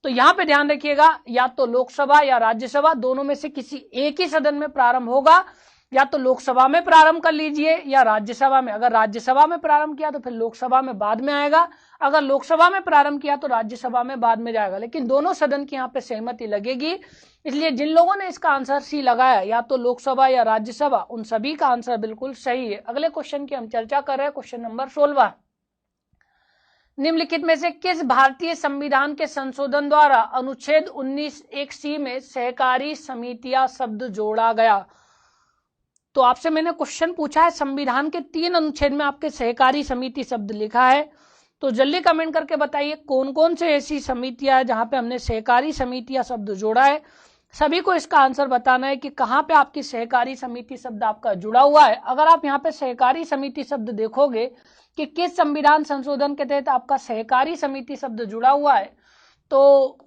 तो यहाँ पे ध्यान रखिएगा या तो लोकसभा या राज्यसभा दोनों में से किसी एक ही सदन में प्रारंभ होगा, या तो लोकसभा में प्रारंभ कर लीजिए या राज्यसभा में। अगर राज्यसभा में प्रारंभ किया तो फिर लोकसभा में बाद में आएगा, अगर लोकसभा में प्रारंभ किया तो राज्यसभा में बाद में जाएगा, लेकिन दोनों सदन की यहाँ पे सहमति लगेगी। इसलिए जिन लोगों ने इसका आंसर सी लगाया, या तो लोकसभा या राज्यसभा, उन सभी का आंसर बिल्कुल सही है। अगले क्वेश्चन की हम चर्चा कर रहे हैं, क्वेश्चन नंबर 16। निम्नलिखित में से किस भारतीय संविधान के संशोधन द्वारा अनुच्छेद 19(1)(c) में सहकारी समितियां शब्द जोड़ा गया। तो आपसे मैंने क्वेश्चन पूछा है संविधान के 3 अनुच्छेद में आपके सहकारी समिति शब्द लिखा है, तो जल्दी कमेंट करके बताइए कौन कौन से ऐसी समितियां हैं जहां पे हमने सहकारी समितियां शब्द जोड़ा है। सभी को इसका आंसर बताना है कि कहां पे आपकी सहकारी समिति शब्द आपका जुड़ा हुआ है। अगर आप यहाँ पे सहकारी समिति शब्द देखोगे कि किस संविधान संशोधन के तहत आपका सहकारी समिति शब्द जुड़ा हुआ है, तो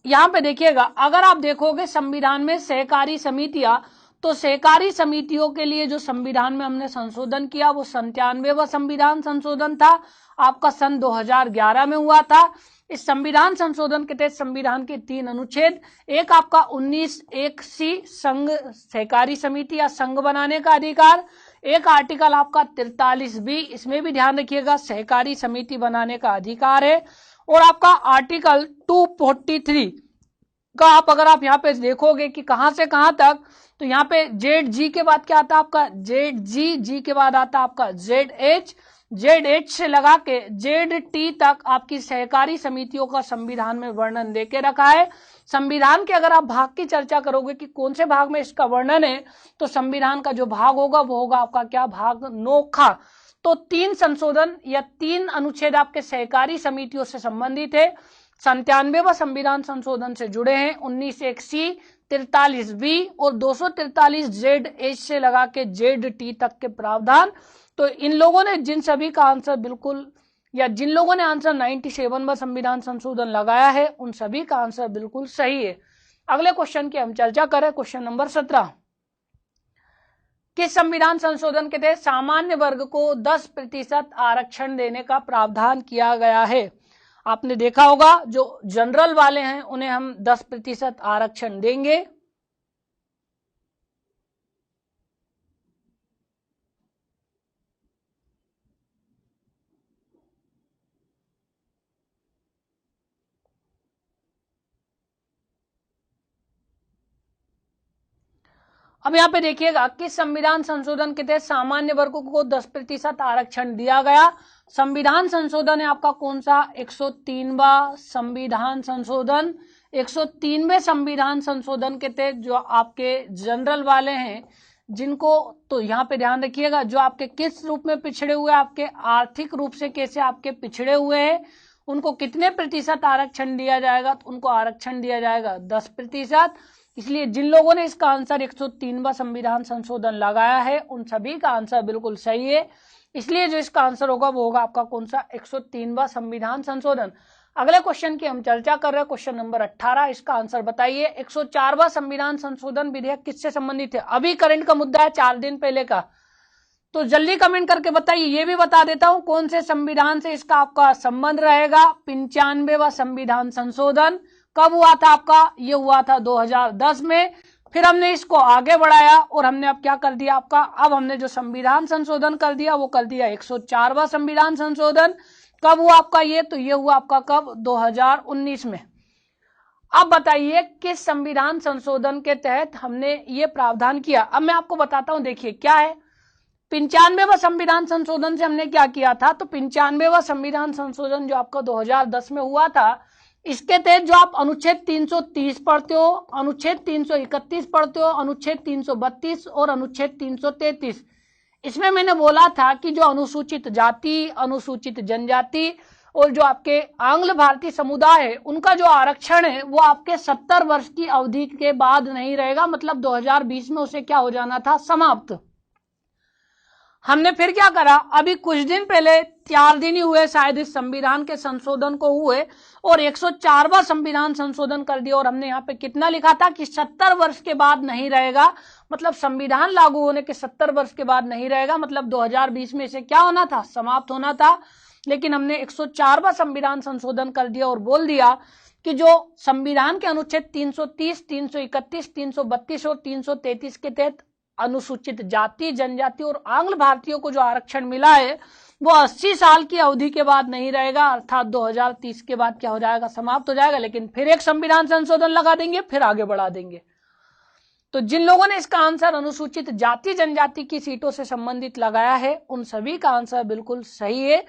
यहाँ पे देखिएगा अगर आप देखोगे संविधान में सहकारी समितियां, तो सहकारी समितियों के लिए जो संविधान में हमने संशोधन किया वो 97वां संविधान संशोधन था, आपका सन 2011 में हुआ था। इस संविधान संशोधन के तहत संविधान के 3 अनुच्छेद, एक आपका 19(1)(c) संघ सहकारी समिति या संघ बनाने का अधिकार, एक आर्टिकल आपका 43(b), इसमें भी ध्यान रखिएगा सहकारी समिति बनाने का अधिकार है, और आपका आर्टिकल 243 का आप अगर आप यहाँ पे देखोगे कि कहां से कहां तक, तो यहाँ पे ZG के बाद क्या आता है आपका ZG, जी के बाद आता है आपका ZH, ZH से लगा के ZT तक आपकी सहकारी समितियों का संविधान में वर्णन देके रखा है। संविधान के अगर आप भाग की चर्चा करोगे कि कौन से भाग में इसका वर्णन है, तो संविधान का जो भाग होगा वो होगा आपका क्या भाग, नोखा। तो 3 संशोधन या 3 अनुच्छेद आपके सहकारी समितियों से संबंधित है। 97वां संविधान संशोधन से जुड़े हैं, 19(1)(c), 43(b) और 243 ZH से लगा के ZT तक के प्रावधान। तो इन लोगों ने जिन सभी का आंसर बिल्कुल, या जिन लोगों ने आंसर 97वां संविधान संशोधन लगाया है, उन सभी का आंसर बिल्कुल सही है। अगले क्वेश्चन की हम चर्चा करें, क्वेश्चन नंबर 17। किस संविधान संशोधन के तहत सामान्य वर्ग को 10% आरक्षण देने का प्रावधान किया गया है। आपने देखा होगा जो जनरल वाले हैं उन्हें हम 10% आरक्षण देंगे। अब यहाँ पे देखिएगा किस संविधान संशोधन के तहत सामान्य वर्गों को 10% आरक्षण दिया गया। संविधान संशोधन है आपका कौन सा, 103वां संविधान संशोधन। 103वें संविधान संशोधन के तहत जो आपके जनरल वाले हैं जिनको, तो यहाँ पे ध्यान रखिएगा जो आपके किस रूप में पिछड़े हुए, आपके आर्थिक रूप से कैसे आपके पिछड़े हुए हैं, उनको कितने प्रतिशत आरक्षण दिया जाएगा, तो उनको आरक्षण दिया जाएगा 10%। इसलिए जिन लोगों ने इसका आंसर 103वां संविधान संशोधन लगाया है उन सभी का आंसर बिल्कुल सही है। इसलिए जो इसका आंसर होगा वो होगा आपका कौन सा, 103वां संविधान संशोधन। अगले क्वेश्चन की हम चर्चा कर रहे हैं, क्वेश्चन नंबर 18, इसका आंसर बताइए। 104वां संविधान संशोधन विधेयक किससे संबंधित है, अभी करंट का मुद्दा है 4 दिन पहले का, तो जल्दी कमेंट करके बताइए। ये भी बता देता हूं कौन से संविधान से इसका आपका संबंध रहेगा। 95वां संविधान संशोधन कब हुआ था आपका, ये हुआ था 2010 में। फिर हमने इसको आगे बढ़ाया और हमने अब क्या कर दिया आपका, अब हमने जो संविधान संशोधन कर दिया वो कर दिया 104वां संविधान संशोधन। कब हुआ आपका ये? तो ये हुआ आपका कब? 2019 में। अब बताइए किस संविधान संशोधन के तहत हमने ये प्रावधान किया। अब मैं आपको बताता हूं, देखिए क्या है। 95वां संविधान संशोधन से हमने क्या किया था? तो 95वां संविधान संशोधन जो आपका 2010 में हुआ था, इसके तहत जो आप अनुच्छेद 330 पढ़ते हो, अनुच्छेद 331 पढ़ते हो, अनुच्छेद 332 और अनुच्छेद 333, इसमें मैंने बोला था कि जो अनुसूचित जाति, अनुसूचित जनजाति और जो आपके आंग्ल भारतीय समुदाय है, उनका जो आरक्षण है वो आपके 70 वर्ष की अवधि के बाद नहीं रहेगा, मतलब 2020 में उसे क्या हो जाना था? समाप्त। हमने फिर क्या करा? अभी कुछ दिन पहले, 4 दिन ही हुए शायद इस संविधान के संशोधन को हुए, और 104वां संविधान संशोधन कर दिया। और हमने यहाँ पे कितना लिखा था कि 70 वर्ष के बाद नहीं रहेगा, मतलब संविधान लागू होने के 70 वर्ष के बाद नहीं रहेगा, मतलब 2020 में इसे क्या होना था? समाप्त होना था। लेकिन हमने 104वां संविधान संशोधन कर दिया और बोल दिया कि जो संविधान के अनुच्छेद 330, 331, 332 और 333 के तहत अनुसूचित जाति, जनजाति और आंग्ल भारतीयों को जो आरक्षण मिला है वो 80 साल की अवधि के बाद नहीं रहेगा, अर्थात 2030 के बाद क्या हो जाएगा? समाप्त हो जाएगा। लेकिन फिर एक संविधान संशोधन लगा देंगे, फिर आगे बढ़ा देंगे। तो जिन लोगों ने इसका आंसर अनुसूचित जाति जनजाति की सीटों से संबंधित लगाया है, उन सभी का आंसर बिल्कुल सही है।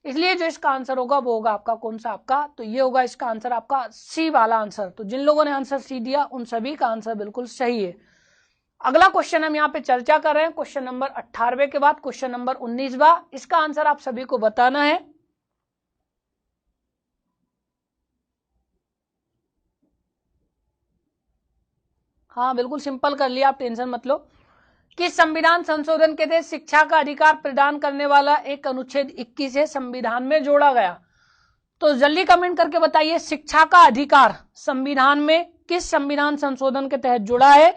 इसलिए जो इसका आंसर होगा वो होगा आपका कौन सा? आपका तो ये होगा इसका आंसर आपका सी वाला आंसर। तो जिन लोगों ने आंसर सी दिया उन सभी का आंसर बिल्कुल सही है। अगला क्वेश्चन हम यहाँ पे चर्चा कर रहे हैं, क्वेश्चन नंबर 18वें के बाद क्वेश्चन नंबर 19वां। इसका आंसर आप सभी को बताना है। हाँ बिल्कुल सिंपल कर लिया, आप टेंशन मत लो। किस संविधान संशोधन के तहत शिक्षा का अधिकार प्रदान करने वाला एक अनुच्छेद 21 है संविधान में जोड़ा गया? तो जल्दी कमेंट करके बताइए, शिक्षा का अधिकार संविधान में किस संविधान संशोधन के तहत जुड़ा है?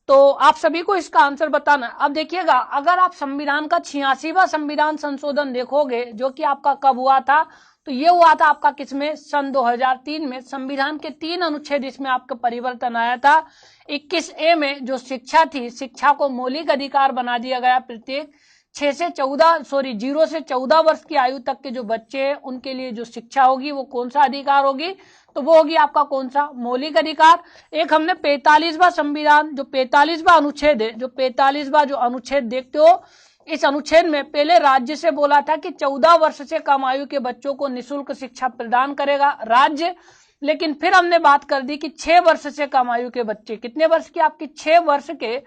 तो आप सभी को इसका आंसर बताना। अब देखिएगा, अगर आप संविधान का 86वां संविधान संशोधन देखोगे, जो कि आपका कब हुआ था? तो ये हुआ था आपका किसमें? सन 2003 में। संविधान के 3 अनुच्छेद इसमें आपका परिवर्तन आया था। 21A में जो शिक्षा थी, शिक्षा को मौलिक अधिकार बना दिया गया। प्रत्येक 0 से 14 वर्ष की आयु तक के जो बच्चे हैं उनके लिए जो शिक्षा होगी वो कौन सा अधिकार होगी? तो वो होगी आपका कौन सा? मौलिक अधिकार। एक हमने 45वां संविधान, जो 45वां अनुच्छेद है, जो 45वां जो अनुच्छेद देखते हो, इस अनुच्छेद में पहले राज्य से बोला था कि 14 वर्ष से कम आयु के बच्चों को निःशुल्क शिक्षा प्रदान करेगा राज्य। लेकिन फिर हमने बात कर दी कि 6 वर्ष से कम आयु के बच्चे, कितने वर्ष की? आपकी 6 वर्ष के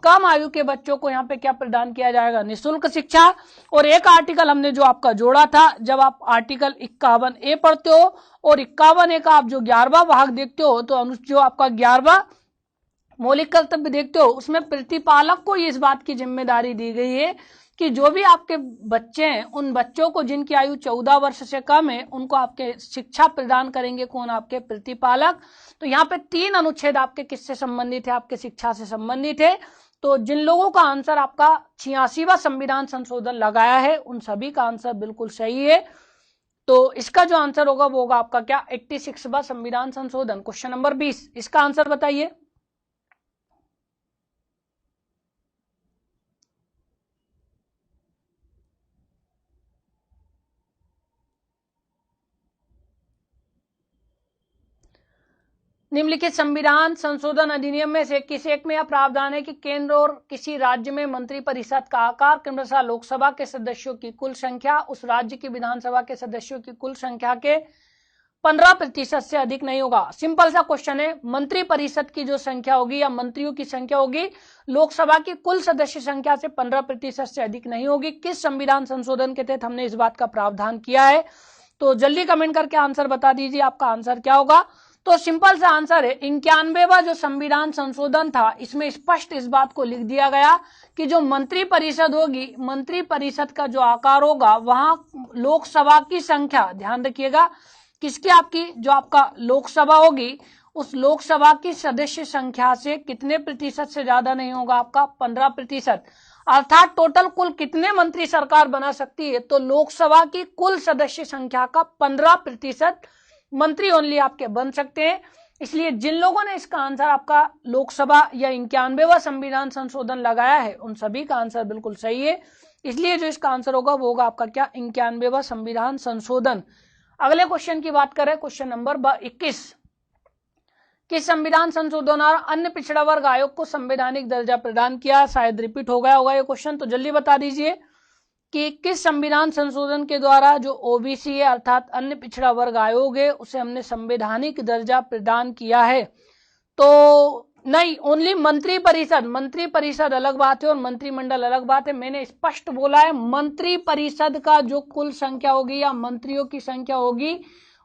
कम आयु के बच्चों को यहाँ पे क्या प्रदान किया जाएगा? निःशुल्क शिक्षा। और एक आर्टिकल हमने जो आपका जोड़ा था, जब आप आर्टिकल 51A पढ़ते हो और 51A का आप जो 11वां भाग देखते हो, तो जो आपका 11वां मौलिक कर्तव्य देखते हो, उसमें प्रतिपालक को इस बात की जिम्मेदारी दी गई है कि जो भी आपके बच्चे हैं, उन बच्चों को जिनकी आयु 14 वर्ष से कम है, उनको आपके शिक्षा प्रदान करेंगे कौन? आपके प्रतिपालक। तो यहाँ पे 3 अनुच्छेद आपके किससे संबंधित है? आपके शिक्षा से संबंधित है। तो जिन लोगों का आंसर आपका 86वां संविधान संशोधन लगाया है, उन सभी का आंसर बिल्कुल सही है। तो इसका जो आंसर होगा वो होगा आपका क्या? 86वां संविधान संशोधन। क्वेश्चन नंबर 20, इसका आंसर बताइए। निम्नलिखित संविधान संशोधन अधिनियम में से किस एक में यह प्रावधान है कि केंद्र और किसी राज्य में मंत्रिपरिषद का आकार क्रमशः लोकसभा के सदस्यों की कुल संख्या उस राज्य की विधानसभा के सदस्यों की कुल संख्या के 15% से अधिक नहीं होगा? सिंपल सा क्वेश्चन है। मंत्रिपरिषद की जो संख्या होगी या मंत्रियों की संख्या होगी, लोकसभा की कुल सदस्य संख्या से 15% से अधिक नहीं होगी। किस संविधान संशोधन के तहत हमने इस बात का प्रावधान किया है? तो जल्दी कमेंट करके आंसर बता दीजिए, आपका आंसर क्या होगा? तो सिंपल सा आंसर है 91वां जो संविधान संशोधन था, इसमें स्पष्ट इस बात को लिख दिया गया कि जो मंत्रिपरिषद होगी, मंत्रिपरिषद का जो आकार होगा वहां लोकसभा की संख्या, ध्यान रखिएगा, किसकी? आपकी जो आपका लोकसभा होगी, उस लोकसभा की सदस्य संख्या से कितने प्रतिशत से ज्यादा नहीं होगा? आपका 15%। अर्थात टोटल कुल कितने मंत्री सरकार बना सकती है? तो लोकसभा की कुल सदस्य संख्या का 15% मंत्री ओनली आपके बन सकते हैं। इसलिए जिन लोगों ने इसका आंसर आपका लोकसभा या 91वां संविधान संशोधन लगाया है, उन सभी का आंसर बिल्कुल सही है। इसलिए जो इसका आंसर होगा वो होगा आपका क्या, 91वां संविधान संशोधन। अगले क्वेश्चन की बात करें, क्वेश्चन नंबर 21, कि संविधान संशोधन और अन्य पिछड़ा वर्ग आयोग को संवैधानिक दर्जा प्रदान किया। शायद रिपीट हो गया होगा ये क्वेश्चन, तो जल्दी बता दीजिए कि किस संविधान संशोधन के द्वारा जो ओबीसी है अर्थात अन्य पिछड़ा वर्ग आयोग है उसे हमने संवैधानिक दर्जा प्रदान किया है। तो नहीं, ओनली मंत्री परिषद, मंत्री परिषद अलग बात है और मंत्रिमंडल अलग बात है। मैंने स्पष्ट बोला है मंत्री परिषद का जो कुल संख्या होगी या मंत्रियों की संख्या होगी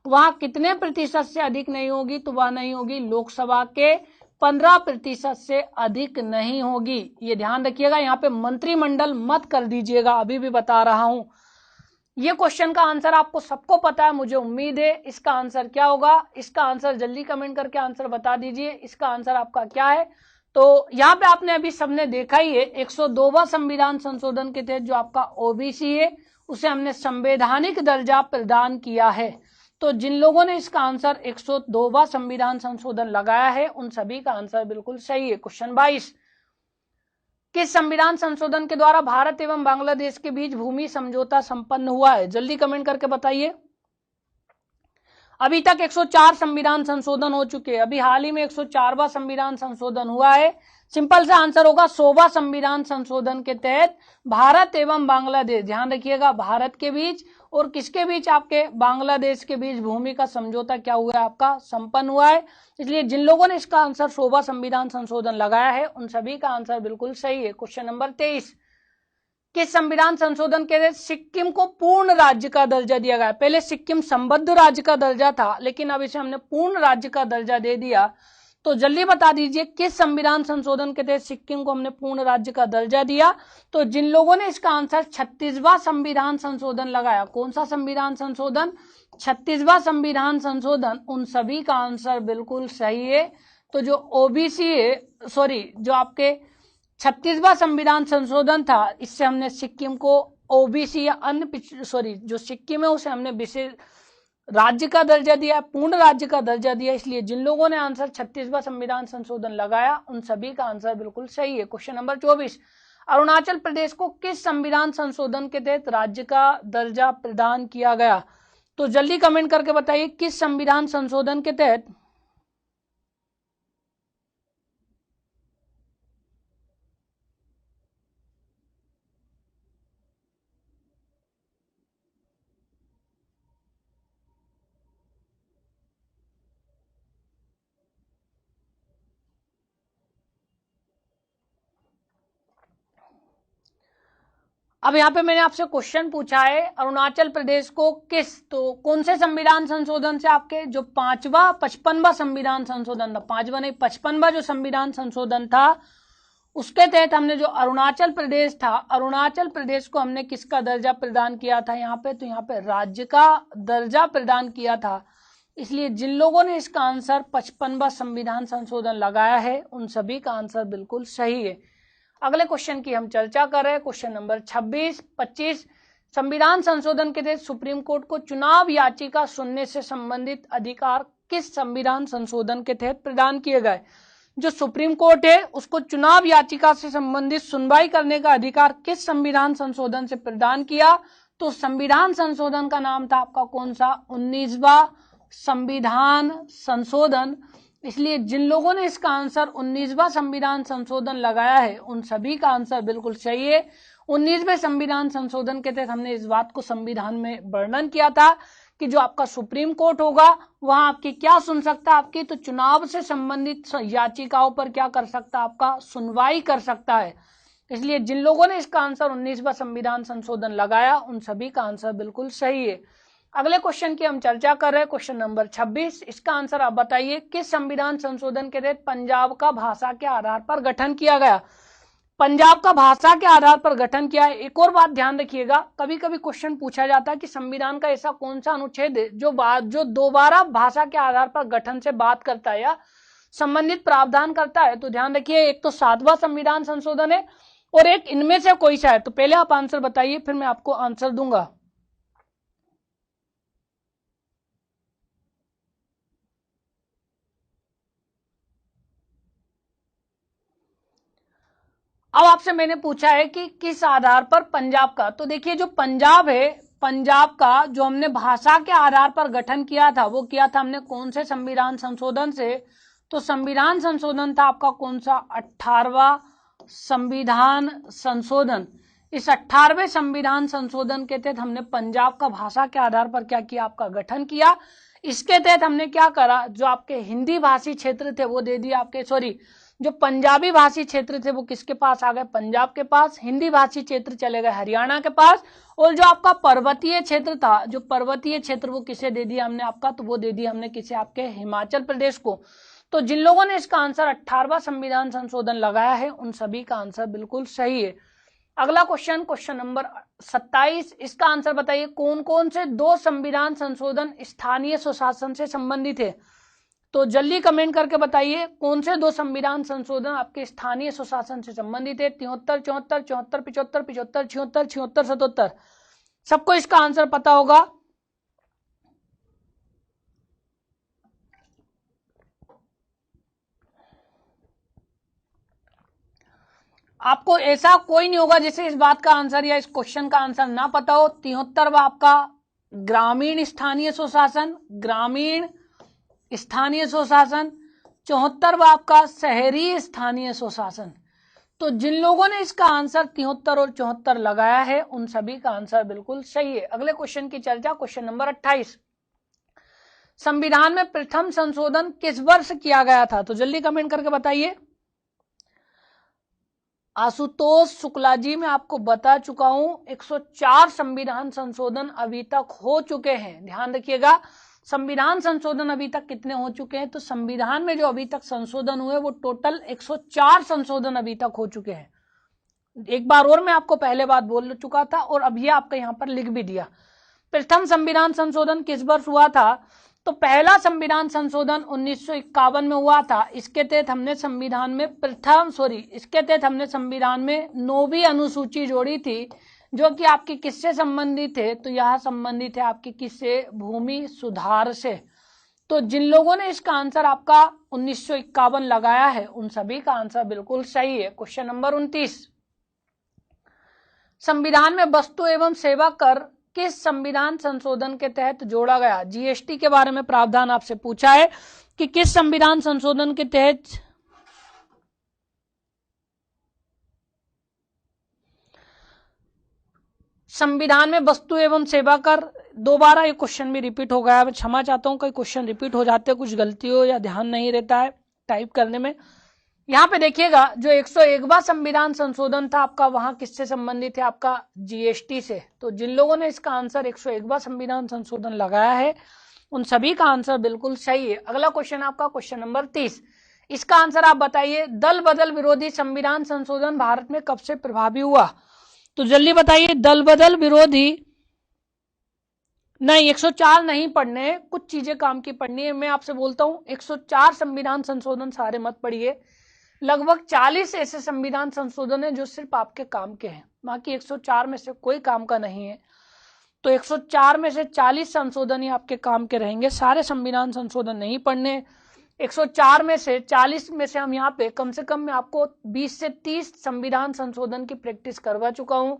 वह कितने प्रतिशत से अधिक नहीं होगी, तो वह नहीं होगी लोकसभा के 15% से अधिक नहीं होगी। ये ध्यान रखिएगा, यहाँ पे मंत्रिमंडल मत कर दीजिएगा, अभी भी बता रहा हूं। ये क्वेश्चन का आंसर आपको सबको पता है, मुझे उम्मीद है। इसका आंसर क्या होगा, इसका आंसर जल्दी कमेंट करके आंसर बता दीजिए। इसका आंसर आपका क्या है, तो यहाँ पे आपने अभी सबने देखा ही है 102वां संविधान संशोधन के तहत जो आपका ओबीसी है उसे हमने संवैधानिक दर्जा प्रदान किया है। तो जिन लोगों ने इसका आंसर 102वां संविधान संशोधन लगाया है उन सभी का आंसर बिल्कुल सही है। क्वेश्चन 22, किस संविधान संशोधन के द्वारा भारत एवं बांग्लादेश के बीच भूमि समझौता संपन्न हुआ है, जल्दी कमेंट करके बताइए। अभी तक 104 संविधान संशोधन हो चुके हैं, अभी हाल ही में 104वां संविधान संशोधन हुआ है। सिंपल सा आंसर होगा 100वां संविधान संशोधन के तहत भारत एवं बांग्लादेश, ध्यान रखिएगा भारत के बीच और किसके बीच, आपके बांग्लादेश के बीच भूमि का समझौता क्या हुआ है, आपका संपन्न हुआ है। इसलिए जिन लोगों ने इसका आंसर 100वां संविधान संशोधन लगाया है उन सभी का आंसर बिल्कुल सही है। क्वेश्चन नंबर 23, किस संविधान संशोधन के तहत सिक्किम को पूर्ण राज्य का दर्जा दिया गया। पहले सिक्किम संबद्ध राज्य का दर्जा था लेकिन अब इसे हमने पूर्ण राज्य का दर्जा दे दिया। तो जल्दी बता दीजिए किस संविधान संशोधन के तहत सिक्किम को हमने पूर्ण राज्य का दर्जा दिया। तो जिन लोगों ने इसका आंसर 36वां संविधान संशोधन लगाया, कौन सा संविधान संशोधन, 36वां संविधान संशोधन, उन सभी का आंसर बिल्कुल सही है। तो जो ओबीसी है, सॉरी जो आपके 36वां संविधान संशोधन था इससे हमने सिक्किम को ओबीसी या अन्य जो सिक्किम है उसे हमने विशेष राज्य का दर्जा दिया, पूर्ण राज्य का दर्जा दिया। इसलिए जिन लोगों ने आंसर 36वां संविधान संशोधन लगाया उन सभी का आंसर बिल्कुल सही है। क्वेश्चन नंबर 24, अरुणाचल प्रदेश को किस संविधान संशोधन के तहत राज्य का दर्जा प्रदान किया गया, तो जल्दी कमेंट करके बताइए किस संविधान संशोधन के तहत। अब यहाँ पे मैंने आपसे क्वेश्चन पूछा है अरुणाचल प्रदेश को किस, तो कौन से संविधान संशोधन से, आपके जो 55वां संविधान संशोधन था, 5वां नहीं 55वां जो संविधान संशोधन था उसके तहत हमने जो अरुणाचल प्रदेश था, अरुणाचल प्रदेश को हमने किसका दर्जा प्रदान किया था यहाँ पे, तो यहाँ पे राज्य का दर्जा प्रदान किया था। इसलिए जिन लोगों ने इसका आंसर 55वां संविधान संशोधन लगाया है उन सभी का आंसर बिल्कुल सही है। अगले क्वेश्चन की हम चर्चा कर रहे हैं, क्वेश्चन नंबर 26, 25, संविधान संशोधन के तहत सुप्रीम कोर्ट को चुनाव याचिका सुनने से संबंधित अधिकार किस संविधान संशोधन के तहत प्रदान किए गए। जो सुप्रीम कोर्ट है उसको चुनाव याचिका से संबंधित सुनवाई करने का अधिकार किस संविधान संशोधन से प्रदान किया, तो संविधान संशोधन का नाम था आपका कौन सा, 19वां संविधान संशोधन। इसलिए जिन लोगों ने इसका आंसर 19वां संविधान संशोधन लगाया है उन सभी का आंसर बिल्कुल सही है। 19वें संविधान संशोधन के तहत हमने इस बात को संविधान में वर्णन किया था कि जो आपका सुप्रीम कोर्ट होगा वहां आपकी क्या सुन सकता है, आपकी तो चुनाव से संबंधित याचिकाओं पर क्या कर सकता है, आपका सुनवाई कर सकता है। इसलिए जिन लोगों ने इसका आंसर 19वां संविधान संशोधन लगाया उन सभी का आंसर बिल्कुल सही है। अगले क्वेश्चन की हम चर्चा कर रहे हैं, क्वेश्चन नंबर 26, इसका आंसर आप बताइए किस संविधान संशोधन के तहत पंजाब का भाषा के आधार पर गठन किया गया। पंजाब का भाषा के आधार पर गठन किया है। एक और बात ध्यान रखिएगा, कभी कभी क्वेश्चन पूछा जाता है कि संविधान का ऐसा कौन सा अनुच्छेद है जो दोबारा भाषा के आधार पर गठन से बात करता है या संबंधित प्रावधान करता है। तो ध्यान रखिए एक तो 7वां संविधान संशोधन है और एक इनमें से कोई सा है। तो पहले आप आंसर बताइए फिर मैं आपको आंसर दूंगा। अब आपसे मैंने पूछा है कि किस आधार पर पंजाब का, तो देखिए जो पंजाब है, पंजाब का जो हमने भाषा के आधार पर गठन किया था वो किया था हमने कौन से संविधान संशोधन से, तो संविधान संशोधन था आपका कौन सा, 18वां संविधान संशोधन। इस 18वें संविधान संशोधन के तहत हमने पंजाब का भाषा के आधार पर क्या किया, आपका गठन किया। इसके तहत हमने क्या करा, जो आपके हिंदी भाषी क्षेत्र थे वो दे दिया आपके, सॉरी जो पंजाबी भाषी क्षेत्र थे वो किसके पास आ गए, पंजाब के पास। हिंदी भाषी क्षेत्र चले गए हरियाणा के पास। और जो आपका पर्वतीय क्षेत्र था, जो पर्वतीय क्षेत्र वो किसे दे दिया हमने आपका, तो वो दे दिया हमने किसे, आपके हिमाचल प्रदेश को। तो जिन लोगों ने इसका आंसर 18वां संविधान संशोधन लगाया है उन सभी का आंसर बिल्कुल सही है। अगला क्वेश्चन, क्वेश्चन नंबर 27, इसका आंसर बताइए कौन कौन से 2 संविधान संशोधन स्थानीय स्वशासन से संबंधित है। तो जल्दी कमेंट करके बताइए कौन से 2 संविधान संशोधन आपके स्थानीय स्वशासन से संबंधित है। 73, 74, 74, 75, 75, 76, 76, 77, सबको इसका आंसर पता होगा। आपको ऐसा कोई नहीं होगा जिसे इस बात का आंसर या इस क्वेश्चन का आंसर ना पता हो। 73वां आपका ग्रामीण स्थानीय स्वशासन, ग्रामीण स्थानीय स्वशासन। 74वां आपका शहरी स्थानीय स्वशासन। तो जिन लोगों ने इसका आंसर 73 और 74 लगाया है उन सभी का आंसर बिल्कुल सही है। अगले क्वेश्चन की चर्चा, क्वेश्चन नंबर 28, संविधान में प्रथम संशोधन किस वर्ष किया गया था। तो जल्दी कमेंट करके बताइए। आशुतोष शुक्ला जी, मैं आपको बता चुका हूं 104 संविधान संशोधन अभी तक हो चुके हैं। ध्यान रखिएगा, संविधान संशोधन अभी तक कितने हो चुके हैं, तो संविधान में जो अभी तक संशोधन हुए वो टोटल 104 संशोधन अभी तक हो चुके हैं। एक बार और मैं आपको पहले बात बोल चुका था और अब ये आपका यहां पर लिख भी दिया। प्रथम संविधान संशोधन किस वर्ष हुआ था, तो पहला संविधान संशोधन 1951 में हुआ था। इसके तहत हमने संविधान में इसके तहत हमने संविधान में 9वीं अनुसूची जोड़ी थी, जो कि आपकी किससे संबंधित है, तो यह संबंधित है आपकी किससे, भूमि सुधार से। तो जिन लोगों ने इसका आंसर आपका 1951 लगाया है उन सभी का आंसर बिल्कुल सही है। क्वेश्चन नंबर 29, संविधान में वस्तु एवं सेवा कर किस संविधान संशोधन के तहत जोड़ा गया। जीएसटी के बारे में प्रावधान आपसे पूछा है कि किस संविधान संशोधन के तहत संविधान में वस्तु एवं सेवा कर। दोबारा ये क्वेश्चन भी रिपीट हो गया है, मैं क्षमा चाहता हूं, कई क्वेश्चन रिपीट हो जाते हैं, कुछ गलती हो या ध्यान नहीं रहता है टाइप करने में। यहाँ पे देखिएगा जो 101वां संविधान संशोधन था आपका, वहां किससे संबंधित है, आपका जीएसटी से। तो जिन लोगों ने इसका आंसर 101वां संविधान संशोधन लगाया है उन सभी का आंसर बिल्कुल सही है। अगला क्वेश्चन आपका क्वेश्चन नंबर 30, इसका आंसर आप बताइए, दल बदल विरोधी संविधान संशोधन भारत में कब से प्रभावी हुआ। तो जल्दी बताइए, दल बदल विरोधी, नहीं 104 नहीं पढ़ने, कुछ चीजें काम की पढ़नी है। मैं आपसे बोलता हूं 104 संविधान संशोधन सारे मत पढ़िए, लगभग 40 ऐसे संविधान संशोधन है जो सिर्फ आपके काम के हैं, बाकी 104 में से कोई काम का नहीं है। तो 104 में से 40 संशोधन ही आपके काम के रहेंगे, सारे संविधान संशोधन नहीं पढ़ने। 104 में से 40 में से हम यहाँ पे कम से कम मैं आपको 20 से 30 संविधान संशोधन की प्रैक्टिस करवा चुका हूँ।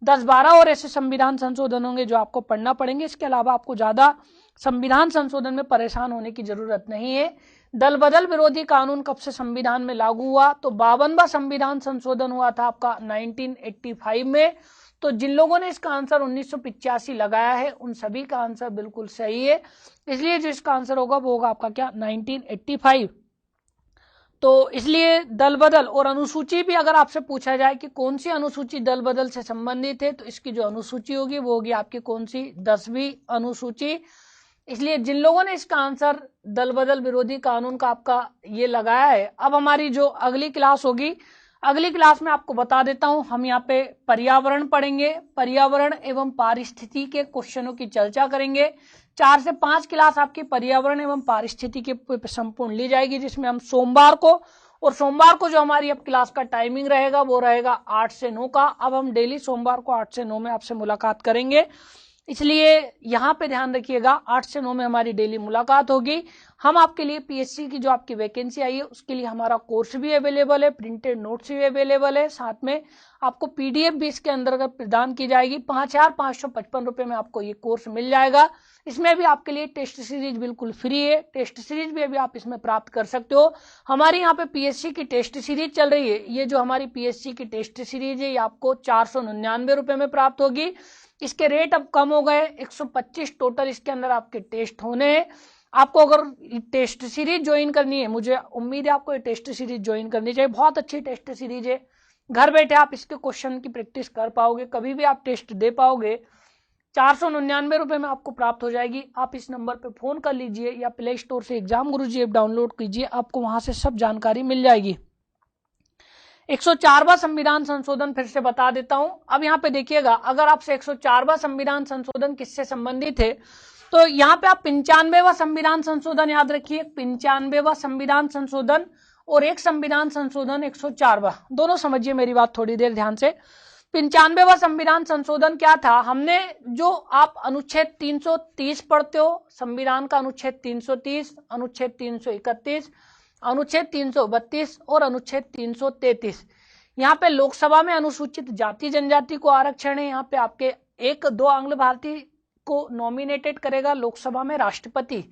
10-12 और ऐसे संविधान संशोधन होंगे जो आपको पढ़ना पड़ेंगे। इसके अलावा आपको ज्यादा संविधान संशोधन में परेशान होने की जरूरत नहीं है। दल बदल विरोधी कानून कब से संविधान में लागू हुआ, तो 52वां संविधान संशोधन हुआ था आपका 1985 में। तो जिन लोगों ने इसका आंसर 1985 लगाया है उन सभी का आंसर बिल्कुल सही है, इसलिए जो इसका आंसर होगा वो होगा आपका क्या, 1985। तो इसलिए दल बदल और अनुसूची भी अगर आपसे पूछा जाए कि कौन सी अनुसूची दल बदल से संबंधित है, तो इसकी जो अनुसूची होगी वो होगी आपकी कौन सी, 10वीं अनुसूची। इसलिए जिन लोगों ने इसका आंसर दल बदल विरोधी कानून का आपका ये लगाया है, अब हमारी जो अगली क्लास होगी, अगली क्लास में आपको बता देता हूं, हम यहाँ पे पर्यावरण पढ़ेंगे, पर्यावरण एवं पारिस्थितिकी के क्वेश्चनों की चर्चा करेंगे। 4 से 5 क्लास आपकी पर्यावरण एवं पारिस्थितिकी के संपूर्ण ली जाएगी, जिसमें हम सोमवार को जो हमारी अब क्लास का टाइमिंग रहेगा वो रहेगा 8 से 9 का। अब हम डेली सोमवार को 8 से 9 में आपसे मुलाकात करेंगे। इसलिए यहाँ पे ध्यान रखिएगा 8 से 9 में हमारी डेली मुलाकात होगी। हम आपके लिए पीएससी की जो आपकी वैकेंसी आई है उसके लिए हमारा कोर्स भी अवेलेबल है, प्रिंटेड नोट्स भी अवेलेबल है, साथ में आपको पीडीएफ भी इसके अंदर प्रदान की जाएगी। 5,555 रुपये में आपको ये कोर्स मिल जाएगा। इसमें भी आपके लिए टेस्ट सीरीज बिल्कुल फ्री है, टेस्ट सीरीज भी अभी आप इसमें प्राप्त कर सकते हो। हमारे यहाँ पे पीएससी की टेस्ट सीरीज चल रही है, ये जो हमारी पीएससी की टेस्ट सीरीज है ये आपको 499 रुपये में प्राप्त होगी। इसके रेट अब कम हो गए, 125 टोटल इसके अंदर आपके टेस्ट होने हैं। आपको अगर टेस्ट सीरीज ज्वाइन करनी है, मुझे उम्मीद है आपको ये टेस्ट सीरीज ज्वाइन करनी चाहिए, बहुत अच्छी टेस्ट सीरीज है। घर बैठे आप इसके क्वेश्चन की प्रैक्टिस कर पाओगे, कभी भी आप टेस्ट दे पाओगे। 499 रुपये में आपको प्राप्त हो जाएगी। आप इस नंबर पे फोन कर लीजिए या प्ले स्टोर से एग्जाम गुरुजी ऐप डाउनलोड कीजिए, आपको वहां से सब जानकारी मिल जाएगी। 104वां संविधान संशोधन फिर से बता देता हूं। अब यहाँ पे देखिएगा, अगर आपसे 104वां संविधान संशोधन किससे संबंधित है तो यहाँ पे आप 95वां संविधान संशोधन याद रखिए, 95वां संविधान संशोधन और एक संविधान संशोधन 104वां, दोनों समझिए मेरी बात थोड़ी देर ध्यान से। 95वां संविधान संशोधन क्या था, हमने जो आप अनुच्छेद 330 पढ़ते हो, संविधान का अनुच्छेद 330, अनुच्छेद 331, अनुच्छेद 332 और अनुच्छेद 333, यहाँ पे लोकसभा में अनुसूचित जाति जनजाति को आरक्षण है। यहाँ पे आपके 1-2 आंग्ल भारतीय को नॉमिनेटेड करेगा लोकसभा में राष्ट्रपति।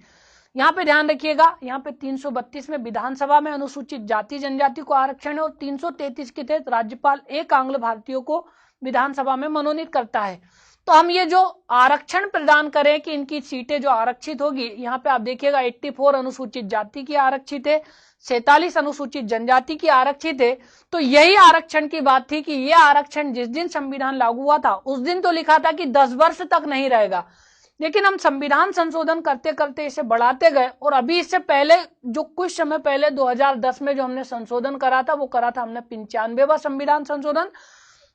यहाँ पे ध्यान रखिएगा, यहाँ पे 332 में विधानसभा में अनुसूचित जाति जनजाति को आरक्षण है और 333 के तहत राज्यपाल 1 आंग्ल भारतीयों को विधानसभा में मनोनीत करता है। तो हम ये जो आरक्षण प्रदान करें कि इनकी सीटें जो आरक्षित होगी, यहाँ पे आप देखिएगा 84 अनुसूचित जाति की आरक्षित है, 47 अनुसूचित जनजाति की आरक्षित है। तो यही आरक्षण की बात थी कि ये आरक्षण जिस दिन संविधान लागू हुआ था उस दिन तो लिखा था कि 10 वर्ष तक नहीं रहेगा, लेकिन हम संविधान संशोधन करते करते इसे बढ़ाते गए और अभी इससे पहले जो कुछ समय पहले 2010 में जो हमने संशोधन करा था वो करा था हमने 95वां संविधान संशोधन।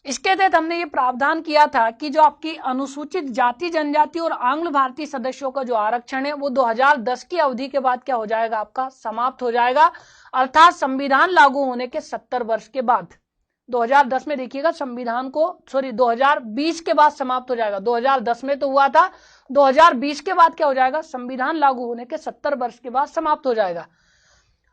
इसके तहत हमने ये प्रावधान किया था कि जो आपकी अनुसूचित जाति जनजाति और आंग्ल भारतीय सदस्यों का जो आरक्षण है वो 2010 की अवधि के बाद क्या हो जाएगा, आपका समाप्त हो जाएगा, अर्थात संविधान लागू होने के 70 वर्ष के बाद। 2010 में देखिएगा संविधान को 2020 के बाद समाप्त हो जाएगा। 2010 में तो हुआ था, 2020 के बाद क्या हो जाएगा, संविधान लागू होने के 70 वर्ष के बाद समाप्त हो जाएगा।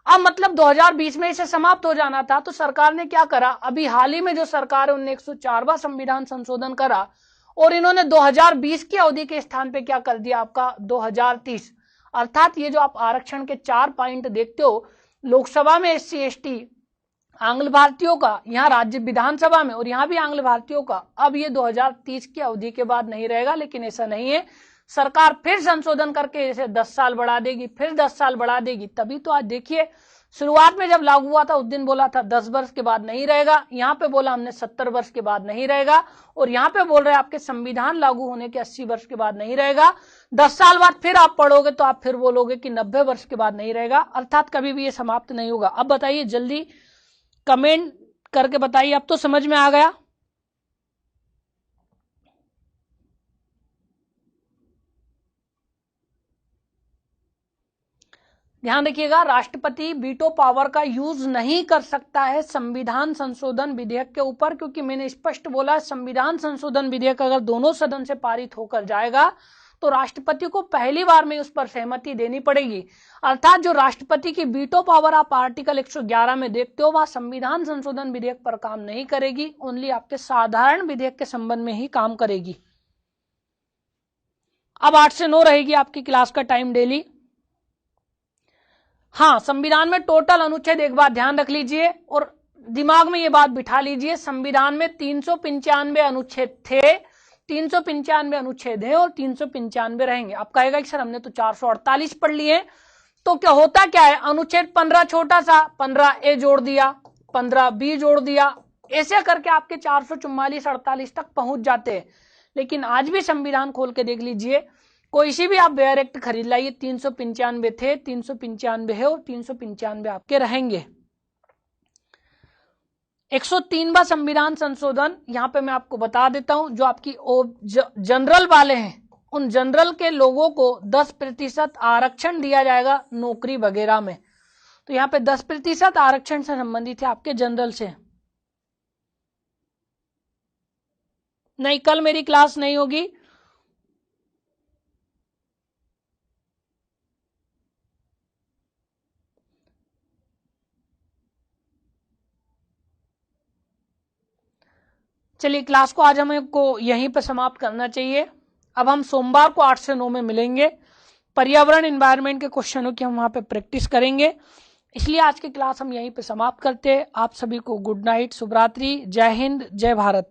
अब मतलब 2020 में इसे समाप्त हो जाना था, तो सरकार ने क्या करा, अभी हाल ही में जो सरकार है उन्होंने 104वां संविधान संशोधन करा और इन्होंने 2020 की अवधि के स्थान पे क्या कर दिया, आपका 2030। अर्थात ये जो आप आरक्षण के 4 पॉइंट देखते हो, लोकसभा में SC ST आंग्ल भारतीयों का, यहाँ राज्य विधानसभा में और यहाँ भी आंग्ल भारतीयों का, अब ये 2030 की अवधि के बाद नहीं रहेगा। लेकिन ऐसा नहीं है, सरकार फिर संशोधन करके इसे 10 साल बढ़ा देगी, फिर 10 साल बढ़ा देगी। तभी तो आज देखिए, शुरुआत में जब लागू हुआ था उस दिन बोला था 10 वर्ष के बाद नहीं रहेगा, यहाँ पे बोला हमने 70 वर्ष के बाद नहीं रहेगा, और यहाँ पे बोल रहे हैं आपके संविधान लागू होने के 80 वर्ष के बाद नहीं रहेगा। 10 साल बाद फिर आप पढ़ोगे तो आप फिर बोलोगे कि 90 वर्ष के बाद नहीं रहेगा, अर्थात कभी भी ये समाप्त नहीं होगा। अब बताइए, जल्दी कमेंट करके बताइए, अब तो समझ में आ गया। ध्यान रखिएगा, राष्ट्रपति वीटो पावर का यूज नहीं कर सकता है संविधान संशोधन विधेयक के ऊपर, क्योंकि मैंने स्पष्ट बोला संविधान संशोधन विधेयक अगर दोनों सदन से पारित होकर जाएगा तो राष्ट्रपति को पहली बार में उस पर सहमति देनी पड़ेगी। अर्थात जो राष्ट्रपति की वीटो पावर आप आर्टिकल 111 में देखते हो, वह संविधान संशोधन विधेयक पर काम नहीं करेगी, ओनली आपके साधारण विधेयक के संबंध में ही काम करेगी। अब 8 से 9 रहेगी आपकी क्लास का टाइम डेली। हाँ, संविधान में टोटल अनुच्छेद एक बार ध्यान रख लीजिए और दिमाग में ये बात बिठा लीजिए, संविधान में 395 अनुच्छेद थे, 395 अनुच्छेद है और 395 रहेंगे। आप कहेगा कि सर हमने तो 448 पढ़ लिए, तो क्या होता क्या है, अनुच्छेद 15 छोटा सा, 15A जोड़ दिया, 15B जोड़ दिया, ऐसे करके आपके 444 48 तक पहुंच जाते हैं। लेकिन आज भी संविधान खोल के देख लीजिए, कोई सी भी आप वेयर एक्ट खरीद लाइए, 395 थे, 395 है और 395 आपके रहेंगे। 103वां संविधान संशोधन, यहां पे मैं आपको बता देता हूं, जो आपकी जनरल वाले हैं उन जनरल के लोगों को 10% आरक्षण दिया जाएगा नौकरी वगैरह में। तो यहाँ पे 10% आरक्षण से संबंधित है आपके जनरल से। नहीं, कल मेरी क्लास नहीं होगी, चलिए क्लास को आज हमको यहीं पर समाप्त करना चाहिए। अब हम सोमवार को 8 से 9 में मिलेंगे। पर्यावरण एनवायरनमेंट के क्वेश्चनों की हम वहाँ पे प्रैक्टिस करेंगे। इसलिए आज की क्लास हम यहीं पे समाप्त करते हैं। आप सभी को गुड नाइट, शुभ रात्रि, जय हिंद, जय भारत।